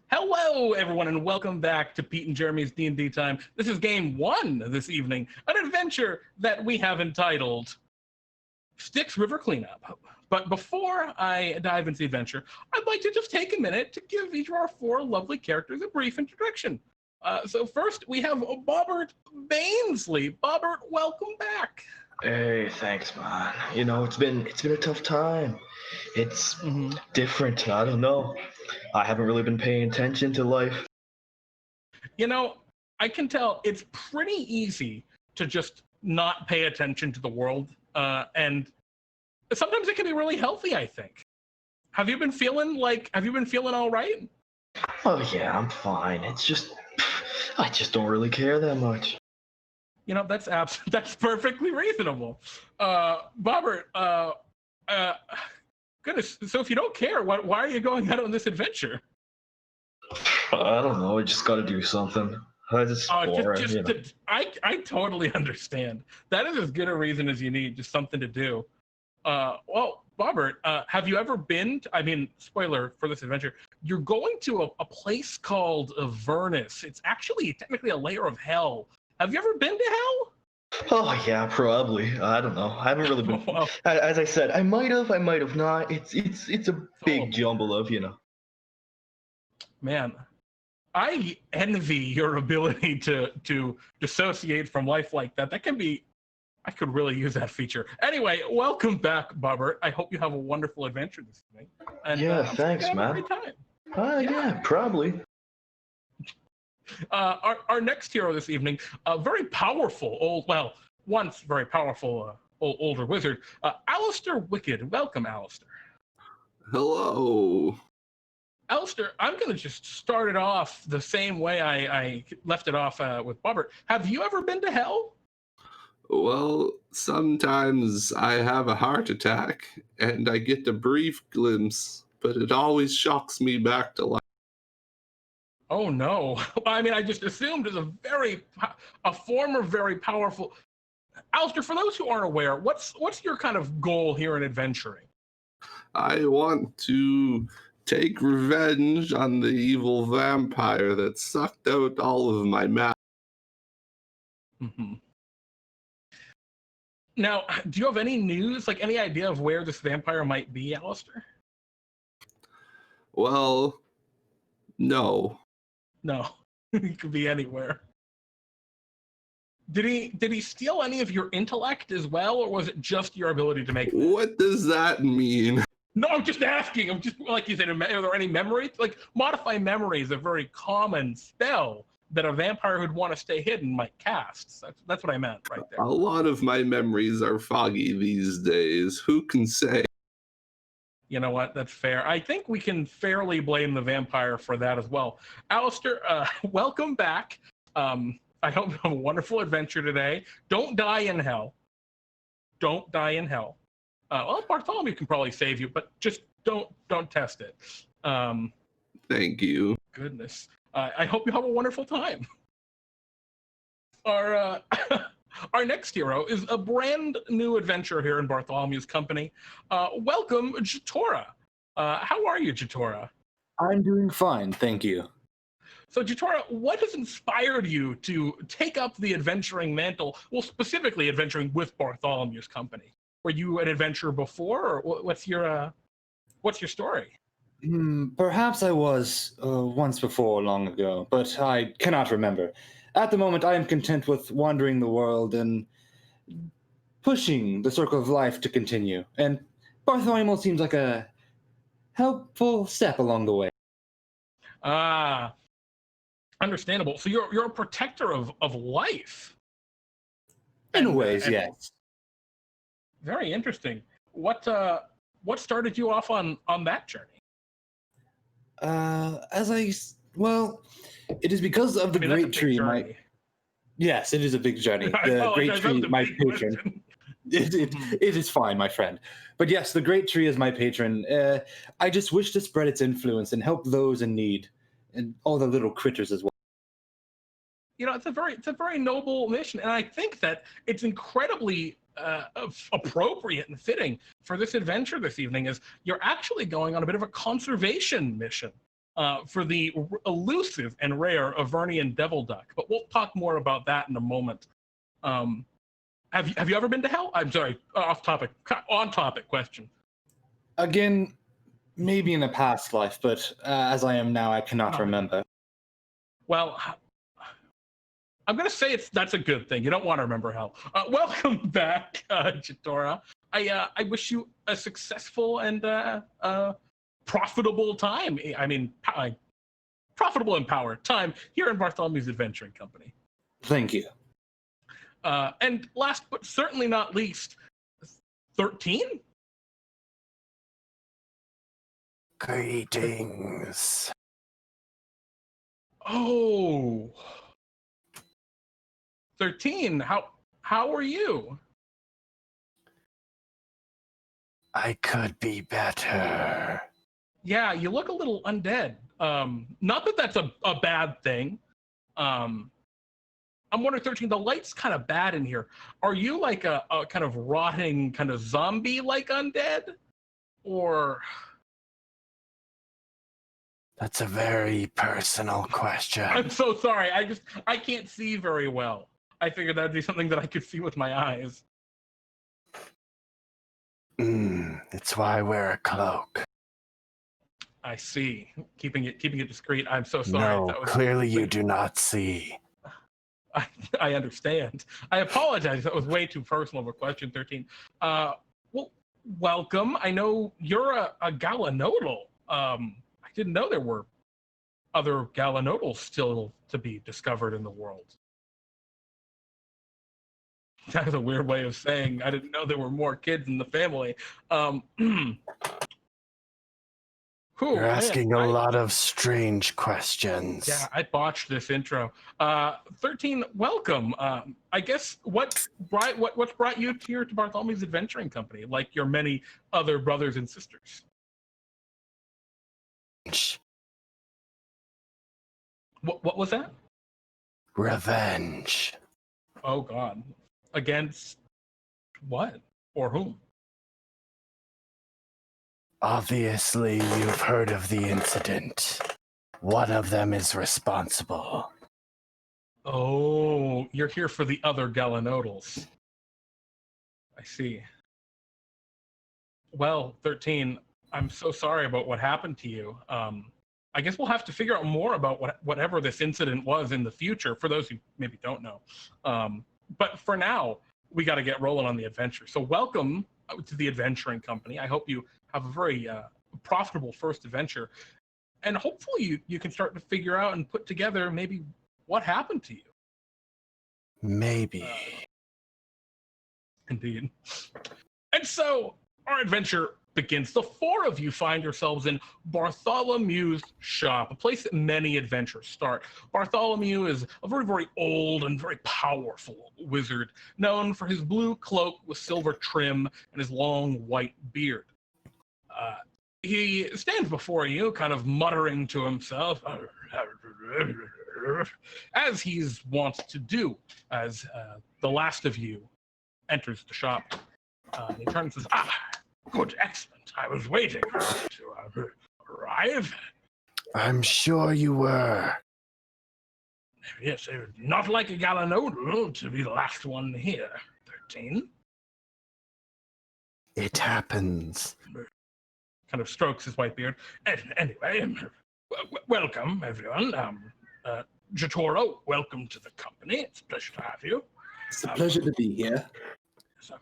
Hello, everyone, and welcome back to Pete and Jeremy's D&D Time. This is game one this evening, an adventure that we have entitled Styx River Cleanup. But before I dive into the adventure, I'd like to just take a minute to give each of our four lovely characters a brief introduction. So first, we have Bobbert Bainsley. Bobbert, welcome back. Hey, thanks, man. You know, it's been a tough time. It's different. I don't know. I haven't really been paying attention to life. You know, I can tell it's pretty easy to just not pay attention to the world, and sometimes it can be really healthy, I think. Have you been feeling all right? Oh yeah, I'm fine. It's just, I just don't really care that much. You know, that's perfectly reasonable. Bobbert, goodness, so if you don't care, why are you going out on this adventure? I don't know, I just gotta do something. I totally understand. That is as good a reason as you need, just something to do. Well, Bobbert, have you ever been to, spoiler for this adventure, you're going to a place called Avernus. It's actually technically a layer of hell. Have you ever been to hell? Oh yeah, probably. I don't know. I haven't really been. Well, as I said, I might have not. It's a big jumble of, you know. Man, I envy your ability to dissociate from life like that. I could really use that feature. Anyway, welcome back, Bobbert. I hope you have a wonderful adventure this evening. And, yeah, thanks, man. Have a great time. Yeah, probably. Our next hero this evening, a very powerful once very powerful older wizard, Alaster Wicked. Welcome, Alaster. Hello. Alaster, I'm going to just start it off the same way I left it off with Bobbert. Have you ever been to hell? Well, sometimes I have a heart attack and I get a brief glimpse, but it always shocks me back to life. Oh no! I just assumed as a former very powerful. Alaster, for those who aren't aware, what's your kind of goal here in adventuring? I want to take revenge on the evil vampire that sucked out all of my magic. Mm-hmm. Now, do you have any news, like any idea of where this vampire might be, Alaster? Well, no. No, he could be anywhere. Did he steal any of your intellect as well, or was it just your ability to make? What does that mean? No, I'm just asking. I'm just, like you said, are there any memories? Like, modify memory is a very common spell that a vampire who'd want to stay hidden might cast. That's what I meant right there. A lot of my memories are foggy these days. Who can say? You know what? That's fair. I think we can fairly blame the vampire for that as well. Alaster, welcome back. I hope you have a wonderful adventure today. Don't die in hell. Don't die in hell. Well, Bartholomew can probably save you, but just don't test it. Thank you. Goodness. I hope you have a wonderful time. Our next hero is a brand new adventurer here in Bartholomew's company. Welcome, Jatora. How are you, Jatora? I'm doing fine, thank you. So, Jatora, what has inspired you to take up the adventuring mantle? Well, specifically adventuring with Bartholomew's company. Were you an adventurer before, or what's your story? Perhaps I was once before, long ago, but I cannot remember. At the moment, I am content with wandering the world and pushing the circle of life to continue. And Bartholomew seems like a helpful step along the way. Understandable. So you're a protector of life. In ways, yes. Very interesting. What started you off on that journey? It is because of the great tree. Yes, it is a big journey. The great tree, my patron. It is fine, my friend. But yes, the great tree is my patron. I just wish to spread its influence and help those in need, and all the little critters as well. You know, it's a very noble mission, and I think that it's incredibly appropriate and fitting for this adventure this evening. Is you're actually going on a bit of a conservation mission. for the elusive and rare Avernian Devil Duck. But we'll talk more about that in a moment. Have you ever been to hell? I'm sorry, off topic, on topic question. Again, maybe in a past life, but as I am now, I cannot remember. Well, I'm going to say that's a good thing. You don't want to remember hell. Welcome back, Jatora. I wish you a successful and profitable time. I mean, profitable and powered time here in Bartholomew's Adventuring Company. Thank you. And last but certainly not least, 13? Greetings. Oh. 13, how are you? I could be better. Yeah, you look a little undead. Not that that's a bad thing. I'm wondering, 13, the light's kind of bad in here. Are you like a kind of rotting, kind of zombie-like undead? Or... That's a very personal question. I'm so sorry. I can't see very well. I figured that'd be something that I could see with my eyes. It's why I wear a cloak. I see. Keeping it discreet. I'm so sorry. No, clearly you do not see. I understand. I apologize. That was way too personal of a question, 13. Well, welcome. I know you're a Galanodal. I didn't know there were other Galanodals still to be discovered in the world. That's a weird way of saying I didn't know there were more kids in the family. You're asking a lot of strange questions. Yeah, I botched this intro. 13, welcome. I guess what's brought you here to Bartholomew's Adventuring Company, like your many other brothers and sisters? What was that? Revenge. Oh God. Against what? Or whom? Obviously, you've heard of the incident. One of them is responsible. Oh, you're here for the other Galanodals. I see. Well, 13, I'm so sorry about what happened to you. I guess we'll have to figure out more about whatever this incident was in the future, for those who maybe don't know. But for now, we got to get rolling on the adventure. So welcome to the Adventuring Company. I hope you have a very profitable first adventure. And hopefully you can start to figure out and put together maybe what happened to you. Maybe. Indeed. And so our adventure begins. The four of you find yourselves in Bartholomew's shop, a place that many adventures start. Bartholomew is a very, very old and very powerful wizard, known for his blue cloak with silver trim and his long white beard. He stands before you, kind of muttering to himself, as he's wont to do, as the last of you enters the shop. He turns and says, good, excellent. I was waiting to arrive. I'm sure you were. Yes, not like a Galanodal to be the last one here. 13. It happens. Kind of strokes his white beard. Anyway, welcome, everyone. Jatora, welcome to the company. It's a pleasure to have you. It's a pleasure to be here. So,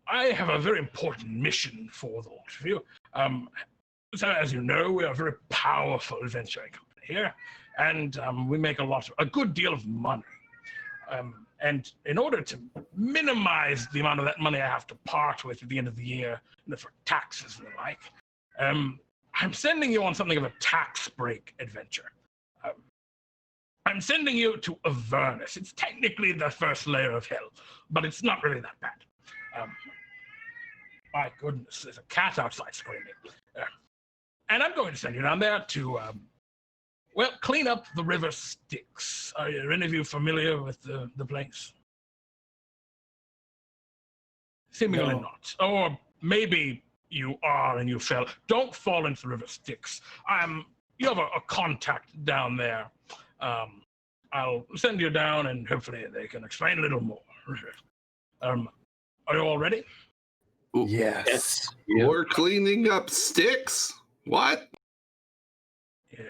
I have a very important mission for the lot of you. So as you know, we are a very powerful adventuring company here, and we make a good deal of money. And in order to minimize the amount of that money I have to part with at the end of the year, for taxes and the like, I'm sending you on something of a tax break adventure. I'm sending you to Avernus. It's technically the first layer of hell, but it's not really that bad. My goodness, there's a cat outside screaming. And I'm going to send you down there to, clean up the River Styx. Are any of you familiar with the place? Seemingly No. not. Or maybe you are and you fell. Don't fall into River Styx. You have a contact down there. I'll send you down and hopefully they can explain a little more. Are you all ready? Yes. We're cleaning up Styx? What? Yeah.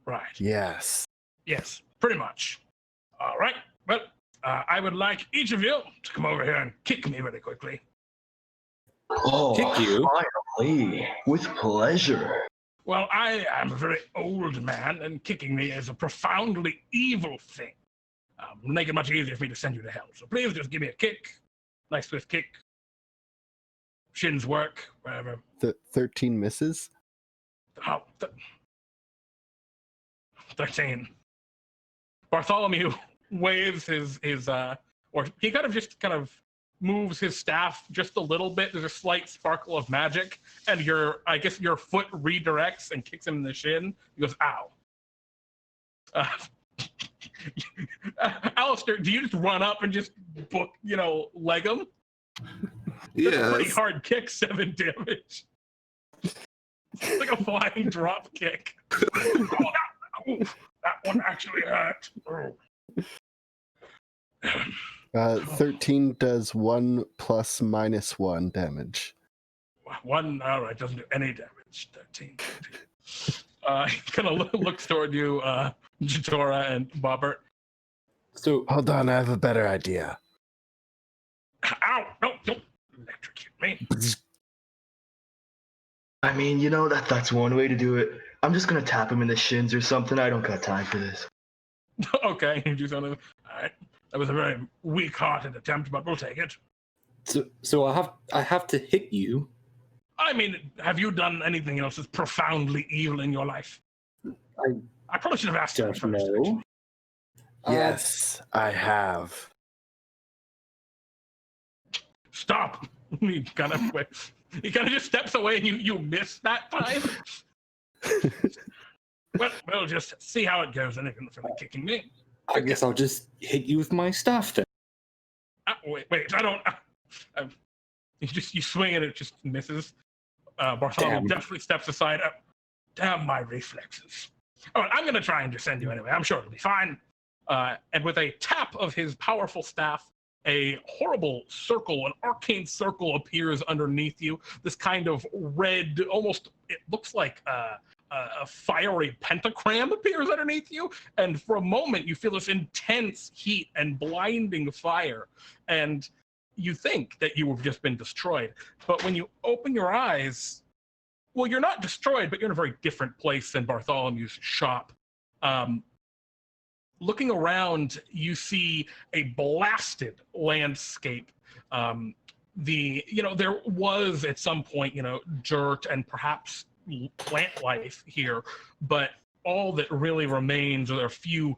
Right. Yes. Yes, pretty much. All right. Well, I would like each of you to come over here and kick me really quickly. Oh, Kick you? finally. With pleasure. Well, I am a very old man, and kicking me is a profoundly evil thing. Make it much easier for me to send you to hell. So please just give me a kick. Nice swift kick. Shins work, wherever. 13 misses? Oh, 13. Bartholomew waves his or he kind of moves his staff just a little bit. There's a slight sparkle of magic, and I guess your foot redirects and kicks him in the shin. He goes, ow. Alaster, do you just run up and just leg him? That's a pretty Yes. hard kick, 7 damage. It's like a flying drop kick. That one actually hurt. Oh. 13 does 1 ± -1 damage. One, all right, doesn't do any damage. 13. He kind of looks toward you, Jatora and Bobbert. So, Hold on, I have a better idea. Ow! No, don't electrocute me. I mean, that's one way to do it. I'm just gonna tap him in the shins or something. I don't got time for this. Okay, you do something. All right, that was a very weak-hearted attempt, but we'll take it. so I have to hit you. I mean, have you done anything else that's profoundly evil in your life? I probably should have asked you Don't first. know. Actually. Yes, I have. Stop! He kind of just steps away, and you miss that time. Well, we'll just see how it goes. Anything from kicking me. I guess I'll just hit you with my staff then. Wait! I don't. You swing and it just misses. Bartholomew Damn. definitely steps aside. Damn my reflexes. All right, I'm going to try and just send you anyway. I'm sure it'll be fine. And with a tap of his powerful staff, a horrible circle, an arcane circle appears underneath you. This kind of red, almost, it looks like a fiery pentagram appears underneath you. And for a moment, you feel this intense heat and blinding fire. And you think that you have just been destroyed. But when you open your eyes, well, you're not destroyed, but you're in a very different place than Bartholomew's shop. Looking around, you see a blasted landscape. There was at some point, dirt and perhaps plant life here, but all that really remains are a few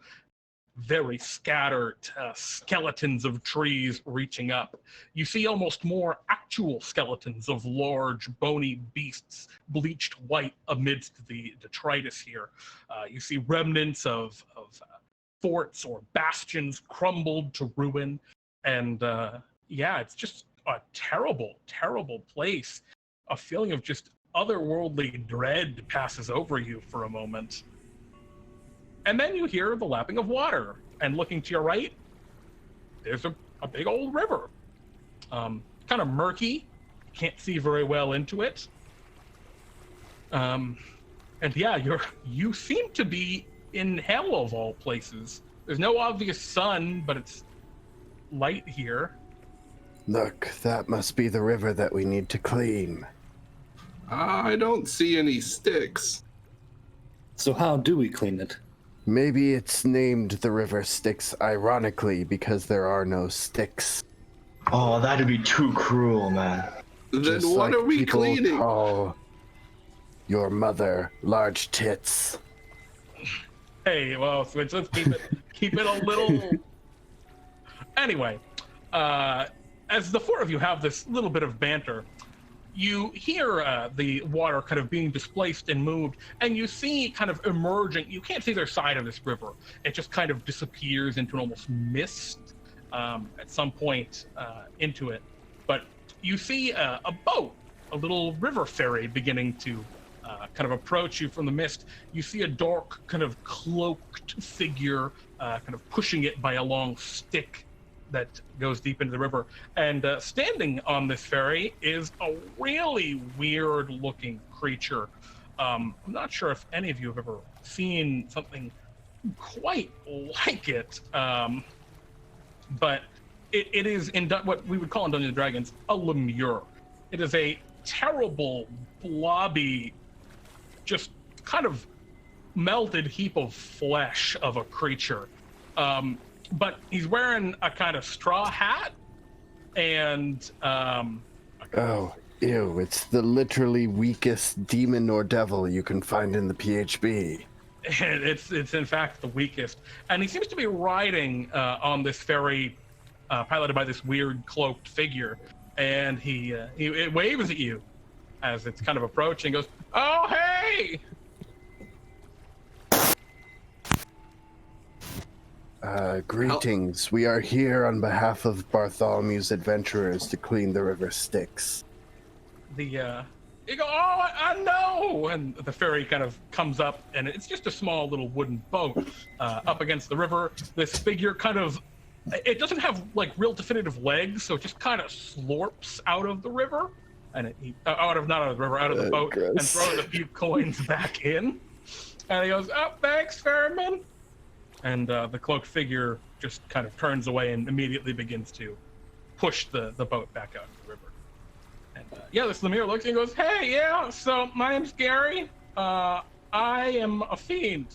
very scattered skeletons of trees reaching up. You see almost more actual skeletons of large, bony beasts, bleached white amidst the detritus here. You see remnants of forts or bastions crumbled to ruin. And it's just a terrible, terrible place. A feeling of just otherworldly dread passes over you for a moment. And then you hear the lapping of water. And looking to your right, there's a big old river. Kind of murky. Can't see very well into it. You seem to be in hell of all places. There's no obvious sun, but it's light here. Look, that must be the river that we need to clean. I don't see any sticks. So how do we clean it? Maybe it's named the River Styx ironically because there are no sticks. Oh, that'd be too cruel, man. Then Just what like are we people cleaning? call your mother large tits. Hey, well, Switch, let's keep it a little. Anyway, as the four of you have this little bit of banter, you hear the water kind of being displaced and moved, and you see kind of emerging. You can't see their side of this river. It just kind of disappears into an almost mist at some point into it. But you see a boat a little river ferry beginning to kind of approach you from the mist. You see a dark, kind of cloaked figure, kind of pushing it by a long stick that goes deep into the river. And standing on this ferry is a really weird-looking creature. I'm not sure if any of you have ever seen something quite like it, but it is in what we would call in Dungeons & Dragons a lemure. It is a terrible, blobby, just kind of melted heap of flesh of a creature. But he's wearing a kind of straw hat and oh, ew, it's the literally weakest demon or devil you can find in the PHB. It's in fact the weakest. And he seems to be riding on this ferry piloted by this weird cloaked figure. And he waves at you as it's kind of approaching, goes, "Oh, hey!" Greetings. We are here on behalf of Bartholomew's adventurers to clean the River Styx. You go, "Oh, I know!" And the ferry kind of comes up, and it's just a small little wooden boat up against the river. This figure kind of, it doesn't have like real definitive legs, so it just kind of slorps out of the river, and not out of the river, out of the boat, gross. and throws a few coins back in. And he goes, "Oh, thanks, ferryman." And the cloaked figure just kind of turns away and immediately begins to push the boat back out into the river. And this lemure looks and goes, "Hey, yeah, so my name's Gary. I am a fiend.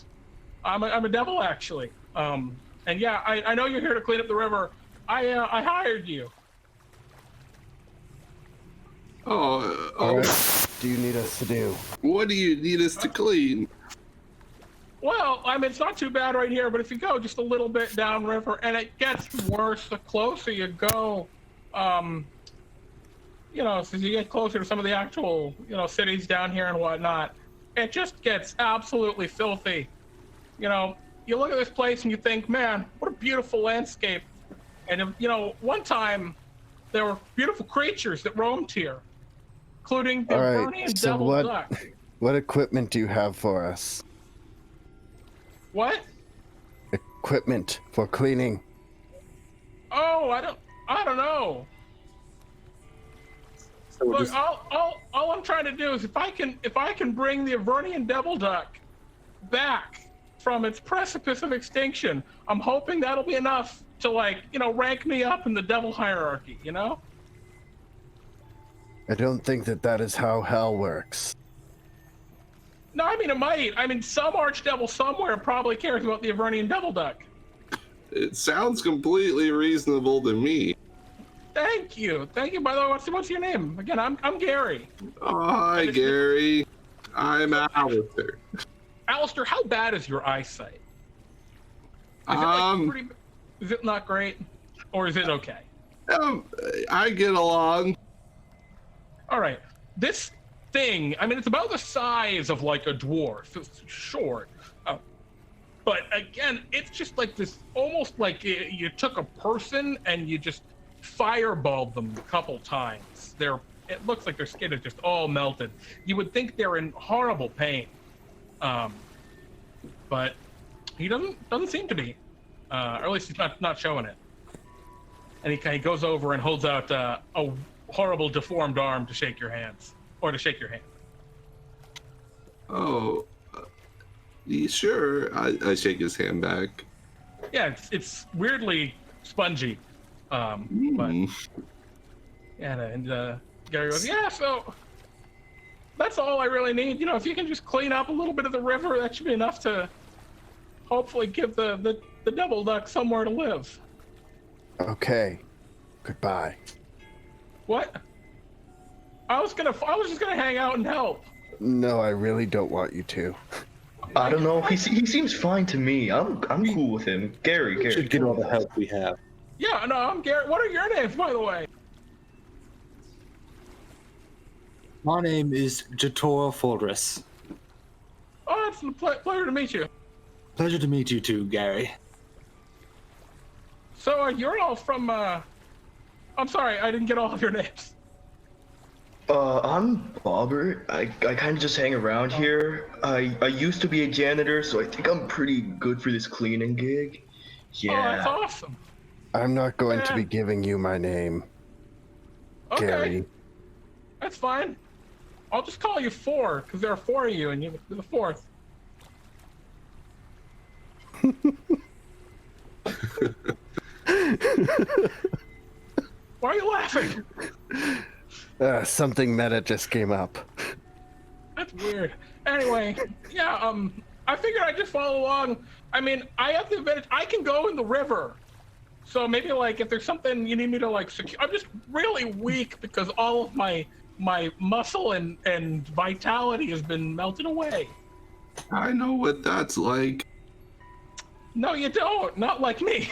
I'm a devil, actually. And yeah, I know you're here to clean up the river. I hired you." What do you need us to do? What do you need us to clean? Well, I mean, it's not too bad right here, but if you go just a little bit downriver, and it gets worse the closer you go, so as you get closer to some of the actual, cities down here and whatnot, it just gets absolutely filthy. You look at this place and you think, man, what a beautiful landscape. And, one time there were beautiful creatures that roamed here, including the Avernian Devil Duck. What equipment do you have for us? What? Equipment for cleaning. Oh, I don't know. So Look, all I'm trying to do is if I can bring the Avernian Devil Duck back from its precipice of extinction, I'm hoping that'll be enough to rank me up in the devil hierarchy, I don't think that is how hell works. No, I mean it might. I mean some archdevil somewhere probably cares about the Avernian Devil Duck. It sounds completely reasonable to me. Thank you. By the way, what's your name? Again, I'm Gary. Oh, hi, Gary. I'm Alaster. Alaster, how bad is your eyesight? Is it not great, or is it okay? I get along. All right. This thing, I mean, it's about the size of like a dwarf. It's short. But again, it's just like this, almost like you took a person and you just fireballed them a couple times. It looks like their skin is just all melted. You would think they're in horrible pain. But he doesn't seem to be. Or at least he's not showing it. And he goes over and holds out a horrible deformed arm to shake your hands. Or to shake your hand. Oh, sure. I shake his hand back. Yeah, it's weirdly spongy. But and Gary goes, "Yeah, so that's all I really need. If you can just clean up a little bit of the river, that should be enough to hopefully give the devil duck somewhere to live." Okay. Goodbye. What? I was just gonna hang out and help. No, I really don't want you to. I don't know. He seems fine to me. I'm cool with him. Gary. We should get all the help we have. Yeah, no, I'm Gary. What are your names, by the way? My name is Jatora Folres. Oh, it's a pleasure to meet you. Pleasure to meet you too, Gary. So you're all from I'm sorry, I didn't get all of your names. I'm Bobbert. I kind of just hang around here. I used to be a janitor, so I think I'm pretty good for this cleaning gig. Oh, that's Yeah. awesome. I'm not going to Yeah. be giving you my name, Okay, Gary. that's fine. I'll just call you 4 because there are 4 of you, and you're the 4th. Why are you laughing? Something meta just came up. That's weird. Anyway, yeah, I figured I'd just follow along. I mean, I have the advantage. I can go in the river. So maybe, like, if there's something you need me to, like, secure. I'm just really weak because all of my muscle and vitality has been melted away. I know what that's like. No, you don't. Not like me.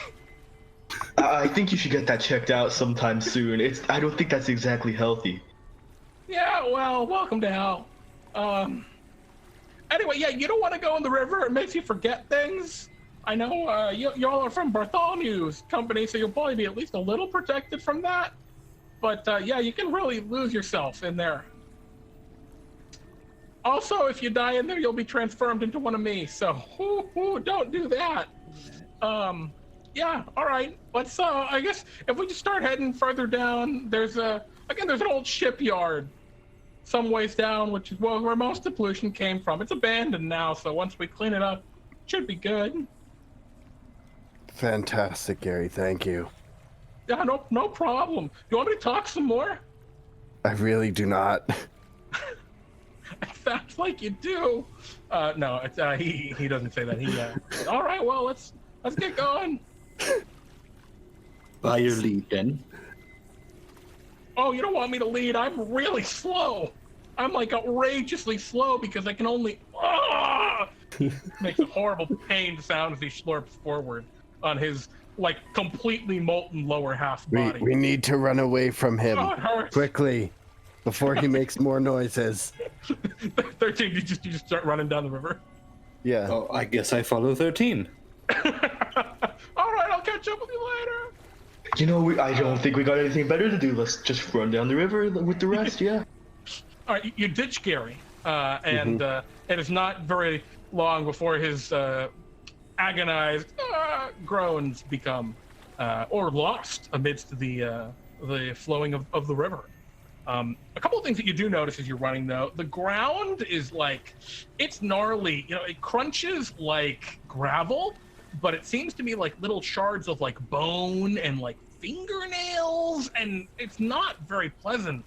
I think you should get that checked out sometime soon. I don't think that's exactly healthy. Yeah, well, welcome to hell. Anyway, yeah, you don't want to go in the river. It makes you forget things. I know y'all are from Bartholomew's company, so you'll probably be at least a little protected from that. But yeah, you can really lose yourself in there. Also, if you die in there, you'll be transformed into one of me. So, don't do that. Yeah, all right. Let's. I guess if we just start heading further down, there's an old shipyard some ways down, which is where most of the pollution came from. It's abandoned now, so once we clean it up, it should be good. Fantastic, Gary. Thank you. Yeah, no problem. Do you want me to talk some more? I really do not. It sounds like you do. No, it's, he doesn't say that. All right, well, let's get going. By your lead, then. Oh, you don't want me to lead? I'm really slow. I'm like outrageously slow because I can only. Makes a horrible pain sound as he slurps forward on his like completely molten lower half body. We need to run away from him Oh, it hurts. quickly before he makes more noises. 13, you just start running down the river. Yeah. Oh, I guess I follow 13. All right, I'll catch up with you later. You know, I don't think we got anything better to do. Let's just run down the river with the rest, yeah. All right, you ditch Gary, and it is not very long before his agonized groans become or lost amidst the flowing of the river. A couple of things that you do notice as you're running, though, the ground is like, it's gnarly. You know, it crunches like gravel, but it seems to be like little shards of like bone and like fingernails, and it's not very pleasant.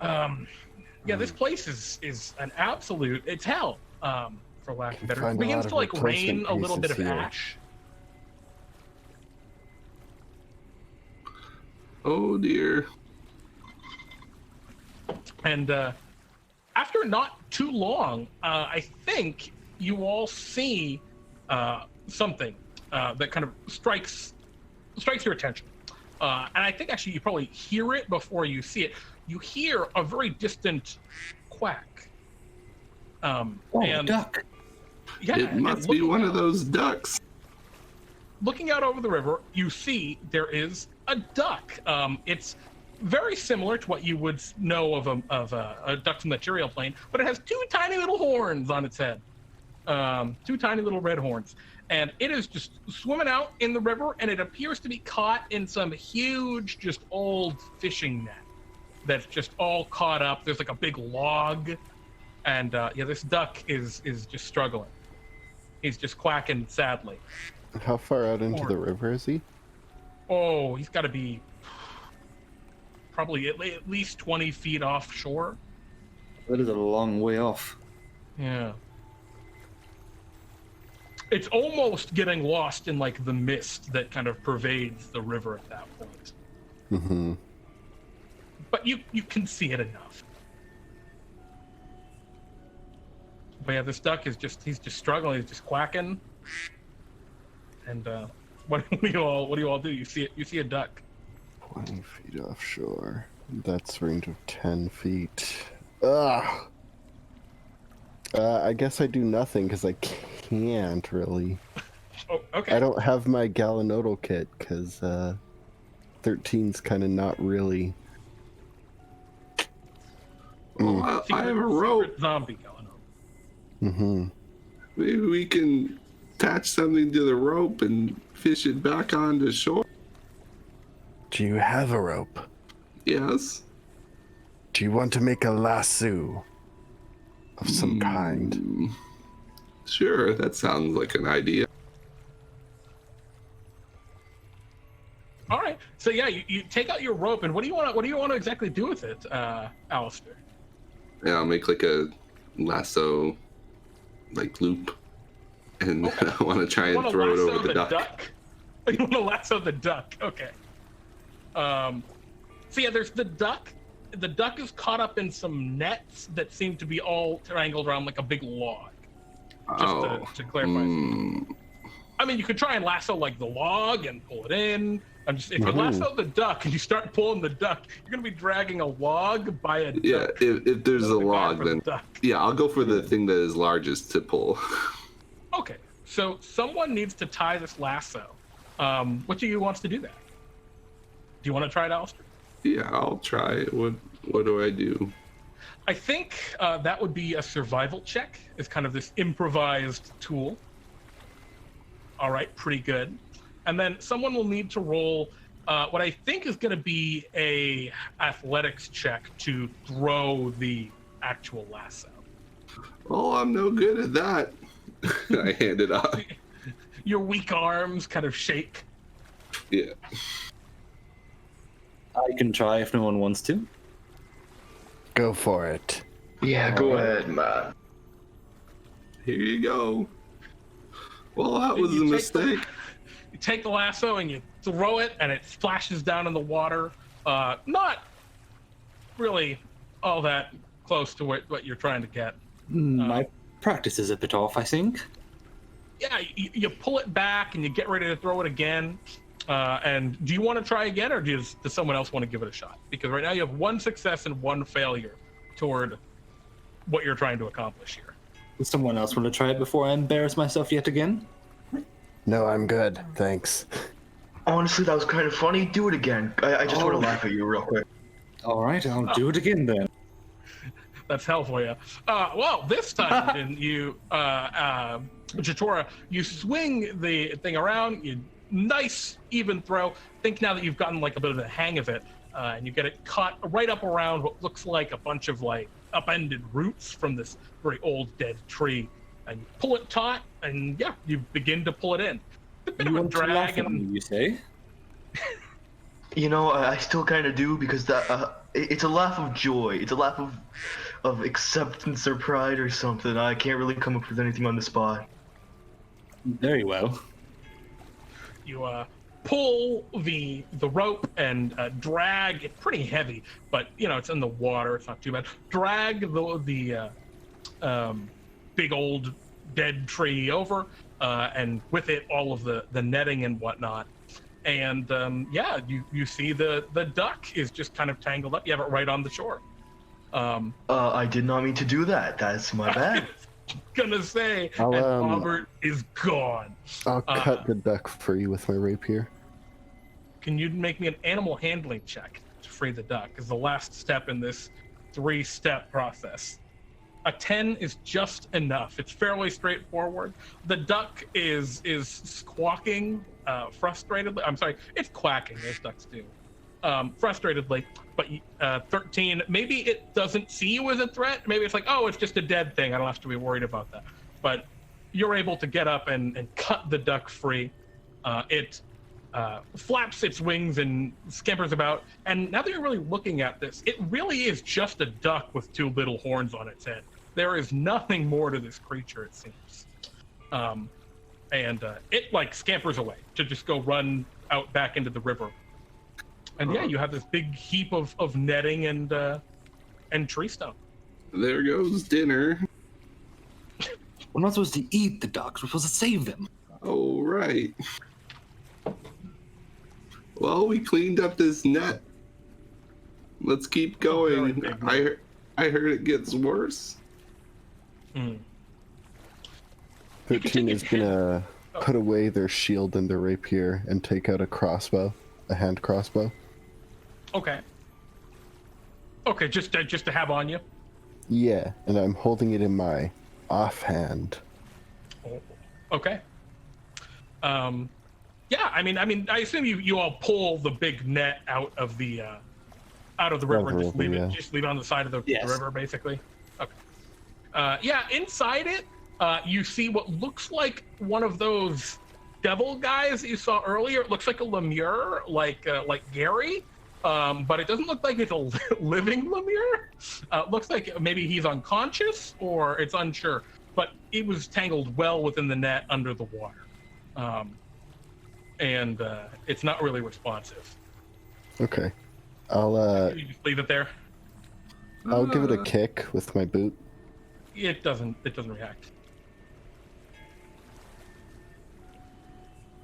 Yeah, this place is an absolute, it's hell, for lack of better. It begins to like rain a little bit of ash. Oh dear. And after not too long, I think you all see something that kind of strikes your attention. And I think actually you probably hear it before you see it. You hear a very distant quack. And duck. Yeah, It must be one of those ducks. Looking out over the river, you see there is a duck. It's very similar to what you would know of a duck from the material plane, but it has two tiny little horns on its head. Two tiny little red horns. And it is just swimming out in the river, and it appears to be caught in some huge, just old fishing net that's just all caught up. There's like a big log, and yeah, this duck is just struggling. He's just quacking sadly. How far out into the river is he? Oh, he's got to be probably at least 20 feet offshore. That is a long way off. Yeah. It's almost getting lost in like the mist that kind of pervades the river at that point. Mm-hmm. But you can see it enough. But yeah, this duck is he's just struggling, he's just quacking. And what do you all do? You see a duck. 20 feet offshore. That's range of 10 feet. Ugh. I guess I do nothing because I can't really. Oh, okay. I don't have my Gallinodal kit because 13's kind of not really Well, I have a rope. Secret zombie going on. Mm-hmm. Maybe we can attach something to the rope and fish it back onto shore. Do you have a rope? Yes. Do you want to make a lasso of some kind? Sure, that sounds like an idea. All right. So yeah, you take out your rope, and what do you want to exactly do with it, Alaster? Yeah, I'll make like a lasso, like loop, and I want to try and throw it over the duck. You want to lasso the duck? Okay. So yeah, there's the duck. The duck is caught up in some nets that seem to be all triangled around like a big log. Just to clarify. I mean, you could try and lasso like the log and pull it in. If you lasso the duck and you start pulling the duck, you're gonna be dragging a log by a duck. Yeah, if there's a log, then yeah, I'll go for the thing that is largest to pull. Okay, so someone needs to tie this lasso. Which of you wants to do that? Do you want to try it, Alaster? Yeah, I'll try it. What do I do? I think that would be a survival check. It's kind of this improvised tool. All right, pretty good. And then someone will need to roll what I think is going to be a athletics check to throw the actual lasso. Oh, I'm no good at that. I hand it off. Your weak arms kind of shake. Yeah. I can try if no one wants to. Go for it. Yeah, go ahead, man. Here you go. Well, that was a mistake. You take the lasso and you throw it, and it splashes down in the water. Not really all that close to what you're trying to get. My practice is a bit off, I think. Yeah, you pull it back and you get ready to throw it again. And do you want to try again, or does someone else want to give it a shot? Because right now you have one success and one failure toward what you're trying to accomplish here. Does someone else want to try it before I embarrass myself yet again? No, I'm good. Thanks. Honestly, that was kind of funny. Do it again. I just want to laugh at you real quick. All right, I'll do it again then. That's hell for you. Well, this time you, Jatora, you swing the thing around. You nice even throw. Think now that you've gotten like a bit of the hang of it, and you get it caught right up around what looks like a bunch of like upended roots from this very old dead tree, and you pull it taut, and yeah, you begin to pull it in. A bit of a drag, and you say. You know, I still kind of do, because that it's a laugh of joy. It's a laugh of acceptance or pride or something. I can't really come up with anything on the spot. Very well. You pull the rope and drag. It's pretty heavy, but you know it's in the water. It's not too bad. Drag the big old dead tree over, and with it all of the netting and whatnot. And yeah, you see the duck is just kind of tangled up. You have it right on the shore. I did not mean to do that. That's my bad. Gonna say, and Bobbert is gone. I'll cut the duck for you with my rapier. Can you make me an animal handling check to free the duck? Is the last step in this 3-step process. A 10 is just enough. It's fairly straightforward. The duck is squawking frustratedly. I'm sorry, it's quacking, as ducks do. Frustratedly, but 13, maybe it doesn't see you as a threat. Maybe it's like, oh, it's just a dead thing. I don't have to be worried about that. But you're able to get up and cut the duck free. It flaps its wings and scampers about. And now that you're really looking at this, it really is just a duck with 2 little horns on its head. There is nothing more to this creature, it seems. And it like scampers away to just go run out back into the river. And yeah, you have this big heap of netting and tree stump. There goes dinner. We're not supposed to eat the ducks. We're supposed to save them. Oh, right. Well, we cleaned up this net. Let's keep going. I heard it gets worse. 13 is gonna put away their shield and their rapier and take out a crossbow, a hand crossbow. Okay. Okay, just to have on you. Yeah, and I'm holding it in my offhand. Okay. Yeah, I mean, I assume you all pull the big net out of the river and just leave it, just leave it on the side of the river, basically. Okay. Yeah, inside it, you see what looks like one of those devil guys you saw earlier. It looks like a lemure, like Gary, but it doesn't look like it's a living lemure. Looks like maybe he's unconscious or it's unsure, but it was tangled well within the net under the water. And it's not really responsive. Okay. I'll You just leave it there. I'll give it a kick with my boot. It doesn't react.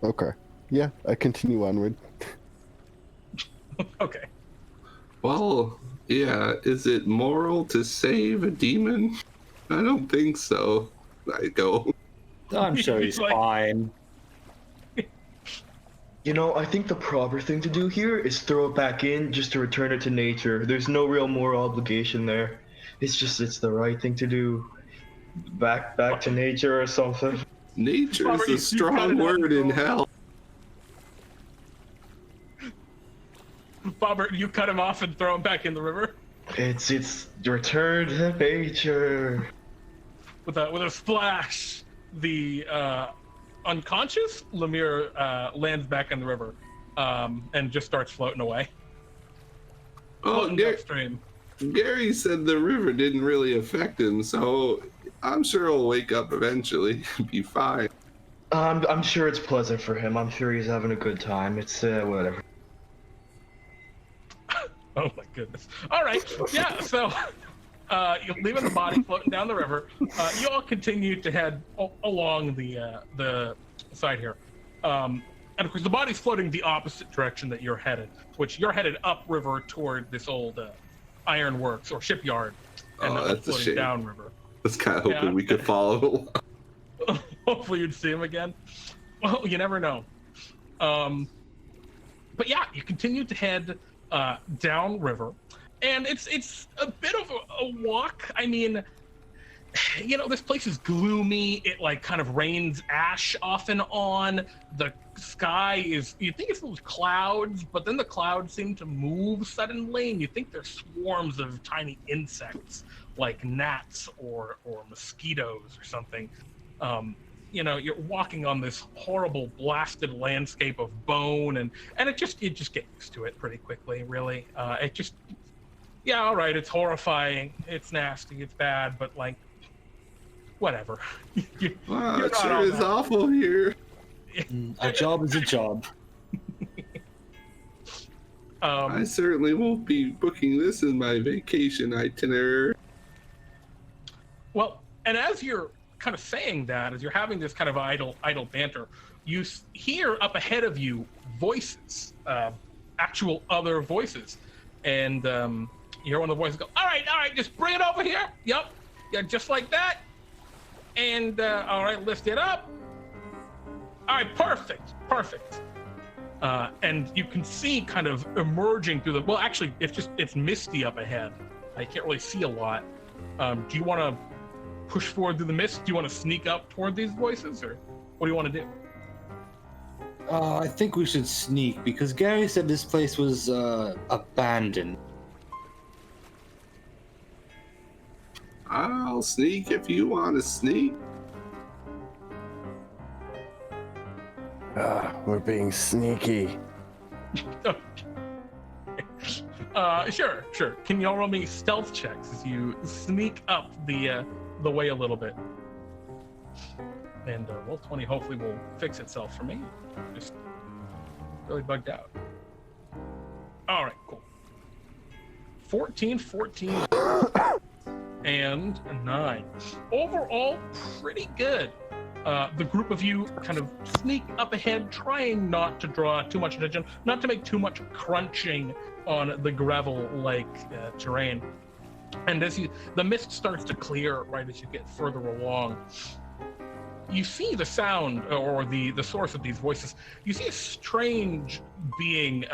Okay. Yeah, I continue onward. Okay. Well, yeah, is it moral to save a demon? I don't think so. I go. I'm sure he's fine. You know, I think the proper thing to do here is throw it back in just to return it to nature. There's no real moral obligation there. It's the right thing to do. Back to nature or something. Nature is a strong word in hell. Bobbert, you cut him off and throw him back in the river? It's return to nature. With a splash, the unconscious lemure lands back in the river and just starts floating away. Oh, Upstream. Gary said the river didn't really affect him, so I'm sure he'll wake up eventually and be fine. I'm sure it's pleasant for him. I'm sure he's having a good time. It's whatever. Oh my goodness. All right. Yeah, so you're leaving the body floating down the river. You all continue to head along the side here. And of course, the body's floating the opposite direction that you're headed, which you're headed upriver toward this old ironworks or shipyard, and that's a floating shame. downriver. I was kind of hoping we could follow along. Hopefully you'd see him again. Well, you never know. But yeah, you continue to head downriver, and it's a bit of a walk. I mean, you know, this place is gloomy. It like kind of rains ash off and on. The sky is, you think it's those clouds, but then the clouds seem to move suddenly, and you think they're swarms of tiny insects like gnats or mosquitoes or something. You know, you're walking on this horrible blasted landscape of bone, and you just get used to it pretty quickly, really. It just, yeah, all right, it's horrifying, it's nasty, it's bad, but like, whatever. Wow, it sure is awful here. A job is a job. I certainly won't be booking this in my vacation itinerary. Well, and as you're kind of saying that, as you're having this kind of idle banter, you hear up ahead of you voices, actual other voices, and you hear one of the voices go, all right, just bring it over here. Yep, yeah, just like that. And all right, lift it up. All right, perfect. And you can see kind of emerging through well, actually, it's misty up ahead. I can't really see a lot. Do you want to push forward through the mist? Do you want to sneak up toward these voices, or what do you want to do? I think we should sneak, because Gary said this place was abandoned. I'll sneak if you want to sneak. We're being sneaky. Sure. Can y'all roll me stealth checks as you sneak up the way a little bit? And roll 20 hopefully will fix itself for me. Just really bugged out. All right, cool. 14, and a 9. Overall, pretty good. The group of you kind of sneak up ahead, trying not to draw too much attention, not to make too much crunching on the gravel-like terrain. And as the mist starts to clear right as you get further along, you see the sound or the source of these voices. You see a strange being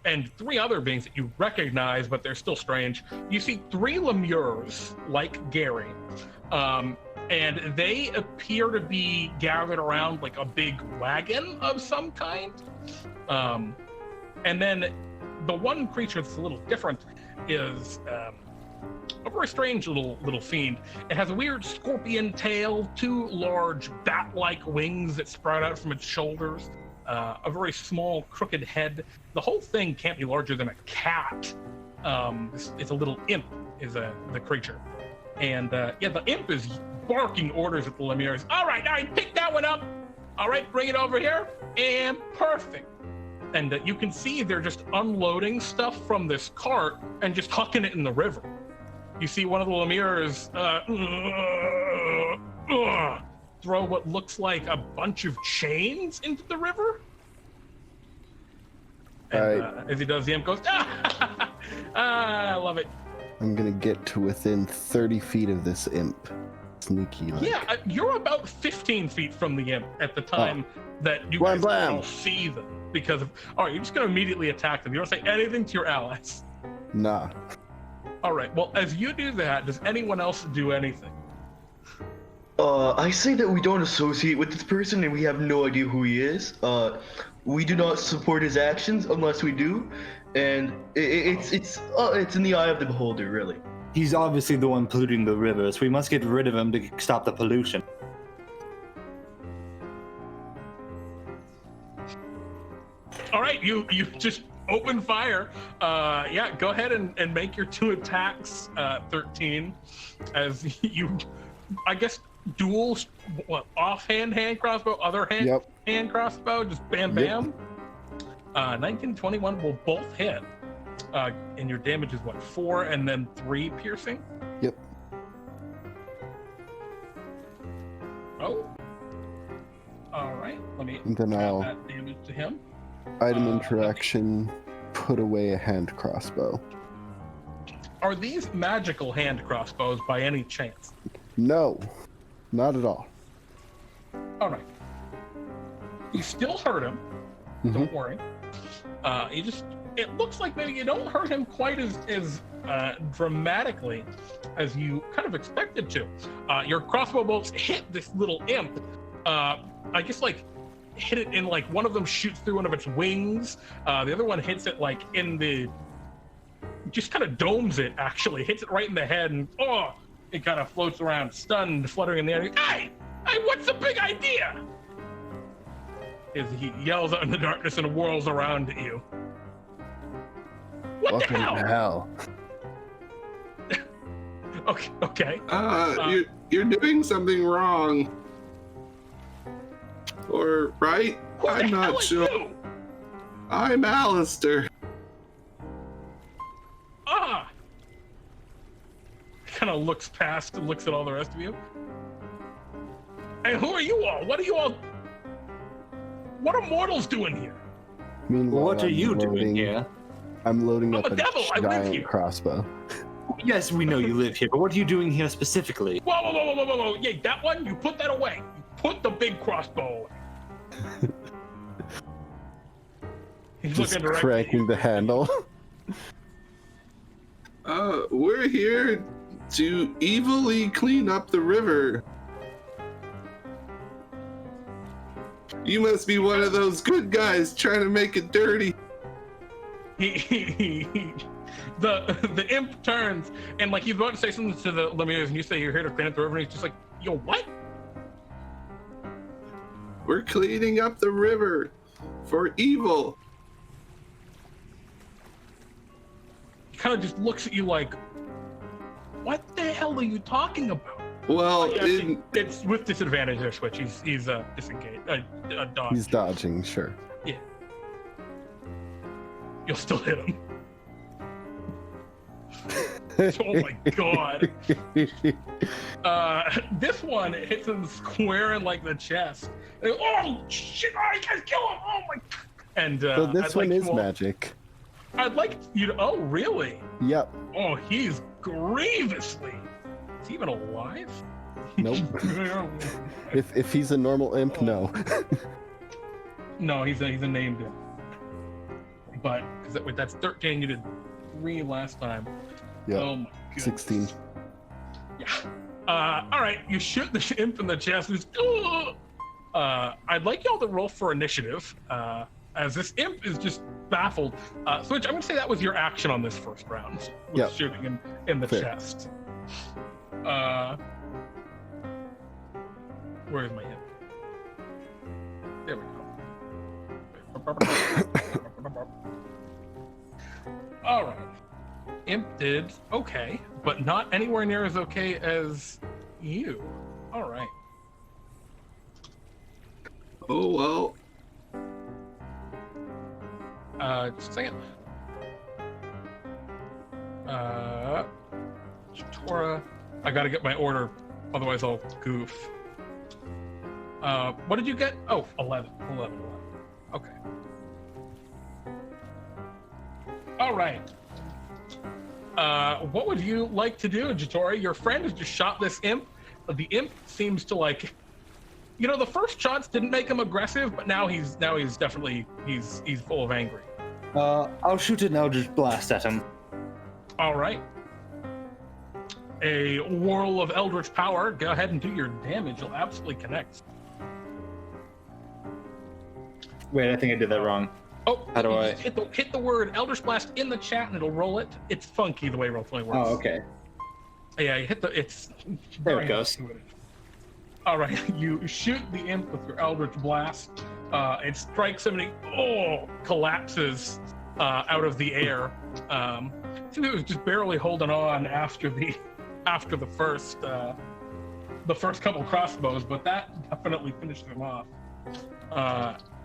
and three other beings that you recognize, but they're still strange. You see three lemures, like Gary, and they appear to be gathered around like a big wagon of some kind. And then the one creature that's a little different is a very strange little fiend. It has a weird scorpion tail, two large bat-like wings that sprout out from its shoulders, a very small crooked head. The whole thing can't be larger than a cat. It's a little imp, is the creature. And yeah, the imp is barking orders at the lemures. All right, pick that one up. All right, bring it over here. And perfect. And you can see they're just unloading stuff from this cart and just hucking it in the river. You see one of the lemures throw what looks like a bunch of chains into the river. And as he does, the imp goes, I love it. I'm gonna get to within 30 feet of this imp. Sneaky like. Yeah, you're about 15 feet from the imp at the time that you guys all see them. Because of, all right, you're just gonna immediately attack them. You don't say anything to your allies. Nah. All right, well, as you do that, does anyone else do anything? I say that we don't associate with this person and we have no idea who he is. We do not support his actions unless we do, and it's in the eye of the beholder, really. He's obviously the one polluting the river, so we must get rid of him to stop the pollution. All right, you just open fire. Yeah, go ahead and make your two attacks, 13, as you, I guess, dual, offhand hand crossbow, other hand crossbow, just bam, bam. 19, 21 will both hit. And your damage is what, 4 and then 3 piercing? Yep. Oh. All right, let me And then I'll that damage to him. item interaction, put away a hand crossbow. Are these magical hand crossbows by any chance? No, not at all. All right. You still hurt him. Don't worry. It looks like maybe you don't hurt him quite as dramatically as you kind of expected to. Your crossbow bolts hit this little imp. I guess like hit it in like one of them shoots through one of its wings. The other one hits it like in the, just kind of domes it actually, hits it right in the head, and it kind of floats around, stunned, fluttering in the air. Hey, what's the big idea? As he yells out in the darkness and whirls around at you. What the hell? Okay. You're doing something wrong. Or right? I'm not sure. You? I'm Alaster. Kind of looks past and looks at all the rest of you. And who are you all? What are mortals doing here? Meanwhile, What are you doing here? I'm loading up a devil. I live here. giant crossbow. Yes, we know you live here, but what are you doing here specifically? Whoa. Yeah, that one, you put that away. You put the big crossbow away. He's Just looking directly cranking the handle. We're here to evilly clean up the river. You must be one of those good guys trying to make it dirty. The imp turns and like he's about to say something to the lemures, and you say you're here to clean up the river, and he's just like, yo, what? We're cleaning up the river for evil. He kind of just looks at you like, what the hell are you talking about? Well, it's with disadvantage there, Switch. He's disengaged. A dodge. He's dodging, sure. Yeah. You'll still hit him. Oh my god. This one hits him square in like the chest. And, oh shit! I can't kill him! Oh my! And so this one is magic. I'd like you to. Oh really? Yep. Oh, he's grievously. Is he even alive? Nope. If he's a normal imp, no. No, he's a named imp. But because that's 13, you did 3 last time. Yeah. Oh my goodness. 16. Yeah. All right, you shoot the imp in the chest. I'd like y'all to roll for initiative, as this imp is just baffled. Switch, I'm going to say that was your action on this first round, was Yep. shooting him in the Fair. chest. Where is my imp? There we go. All right. Imp did okay, but not anywhere near as okay as you. All right. Oh well. Just a second. Jatora. I gotta get my order, otherwise I'll goof. What did you get? Oh, 11. Okay. All right. What would you like to do, Jatora? Your friend has just shot this imp. The imp seems to like, the first shots didn't make him aggressive, but now he's definitely he's full of angry. I'll shoot an Eldritch Blast at him. All right. A whirl of eldritch power. Go ahead and do your damage. You'll absolutely connect. Wait, I think I did that wrong. Oh, How do you I- just hit the word Eldritch Blast in the chat and it'll roll it. It's funky the way roleplay works. Oh, okay. Yeah, you hit it's There it goes. intuitive. All right, you shoot the imp with your Eldritch Blast. It strikes him and he collapses out of the air. It was just barely holding on after the first couple crossbows, but that definitely finished him off.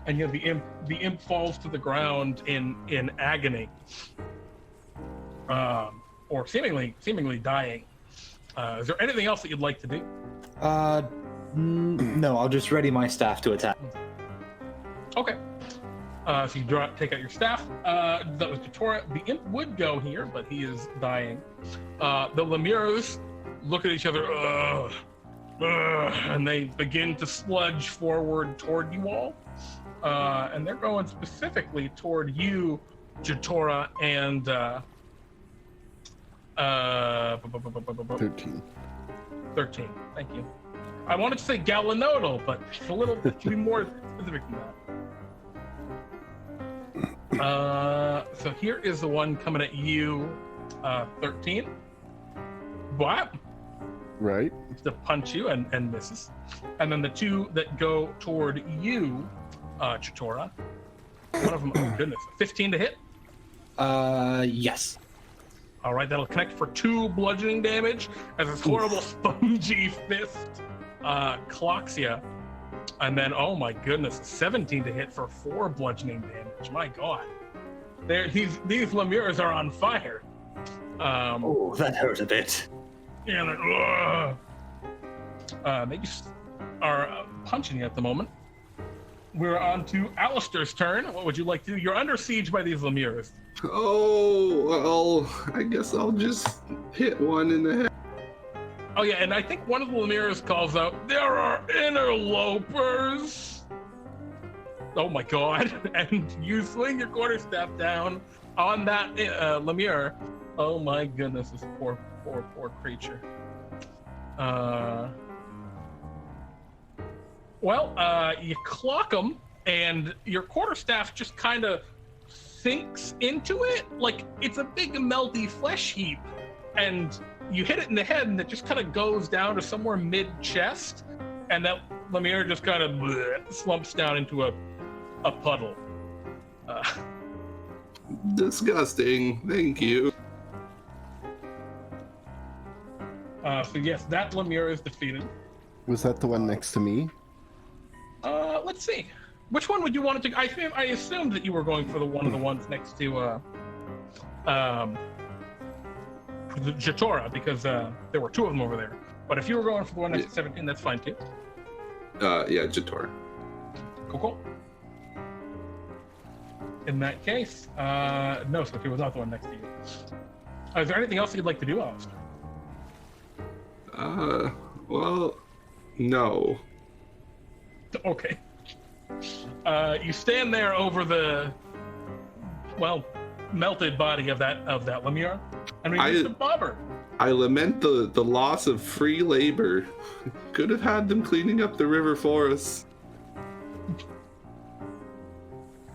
And the imp falls to the ground in agony, or seemingly dying. Is there anything else that you'd like to do? No, I'll just ready my staff to attack. Okay. So you take out your staff. That was Jatora. The imp would go here, but he is dying. The Lemirs look at each other, and they begin to sludge forward toward you all. And they're going specifically toward you, Jatora, and 13. 13. Thank you. I wanted to say Galanodal, but it's a little to be more specific than that. So here is the one coming at you, 13. What? Right. To punch you and misses. And then the two that go toward you, Jatora. One of them, oh goodness, 15 to hit. Yes. All right, that'll connect for 2 bludgeoning damage as this horrible spongy fist clocks you. And then, oh my goodness, 17 to hit for 4 bludgeoning damage. My God. These Lemirs are on fire. Oh, that hurt a bit. And they just are punching you at the moment. We're on to Alaster's turn. What would you like to do? You're under siege by these Lemirs. Oh well, I guess I'll just hit one in the head. Oh yeah, and I think one of the Lemirs calls out, "There are interlopers!" Oh my God. And you swing your quarterstaff down on that Lemir. Oh my goodness, this poor creature. You clock him, and your quarterstaff just kind of sinks into it like it's a big melty flesh heap, and you hit it in the head, and it just kind of goes down to somewhere mid-chest, and that Lemir just kind of slumps down into a puddle. Disgusting. Thank you. So yes, that Lemir is defeated. Was that the one next to me? Let's see. Which one would you want to? I assumed that you were going for one of the ones next to Jatora, because there were 2 of them over there. But if you were going for the one next to 17, that's fine too. Yeah, Jatora. Cool. In that case, no, Sophie was not the one next to you. Is there anything else you'd like to do, Alaster? Well, no. Okay. You stand there over the, melted body of that Lemure, and we move to Bobbert. I lament the loss of free labor. Could have had them cleaning up the river forests.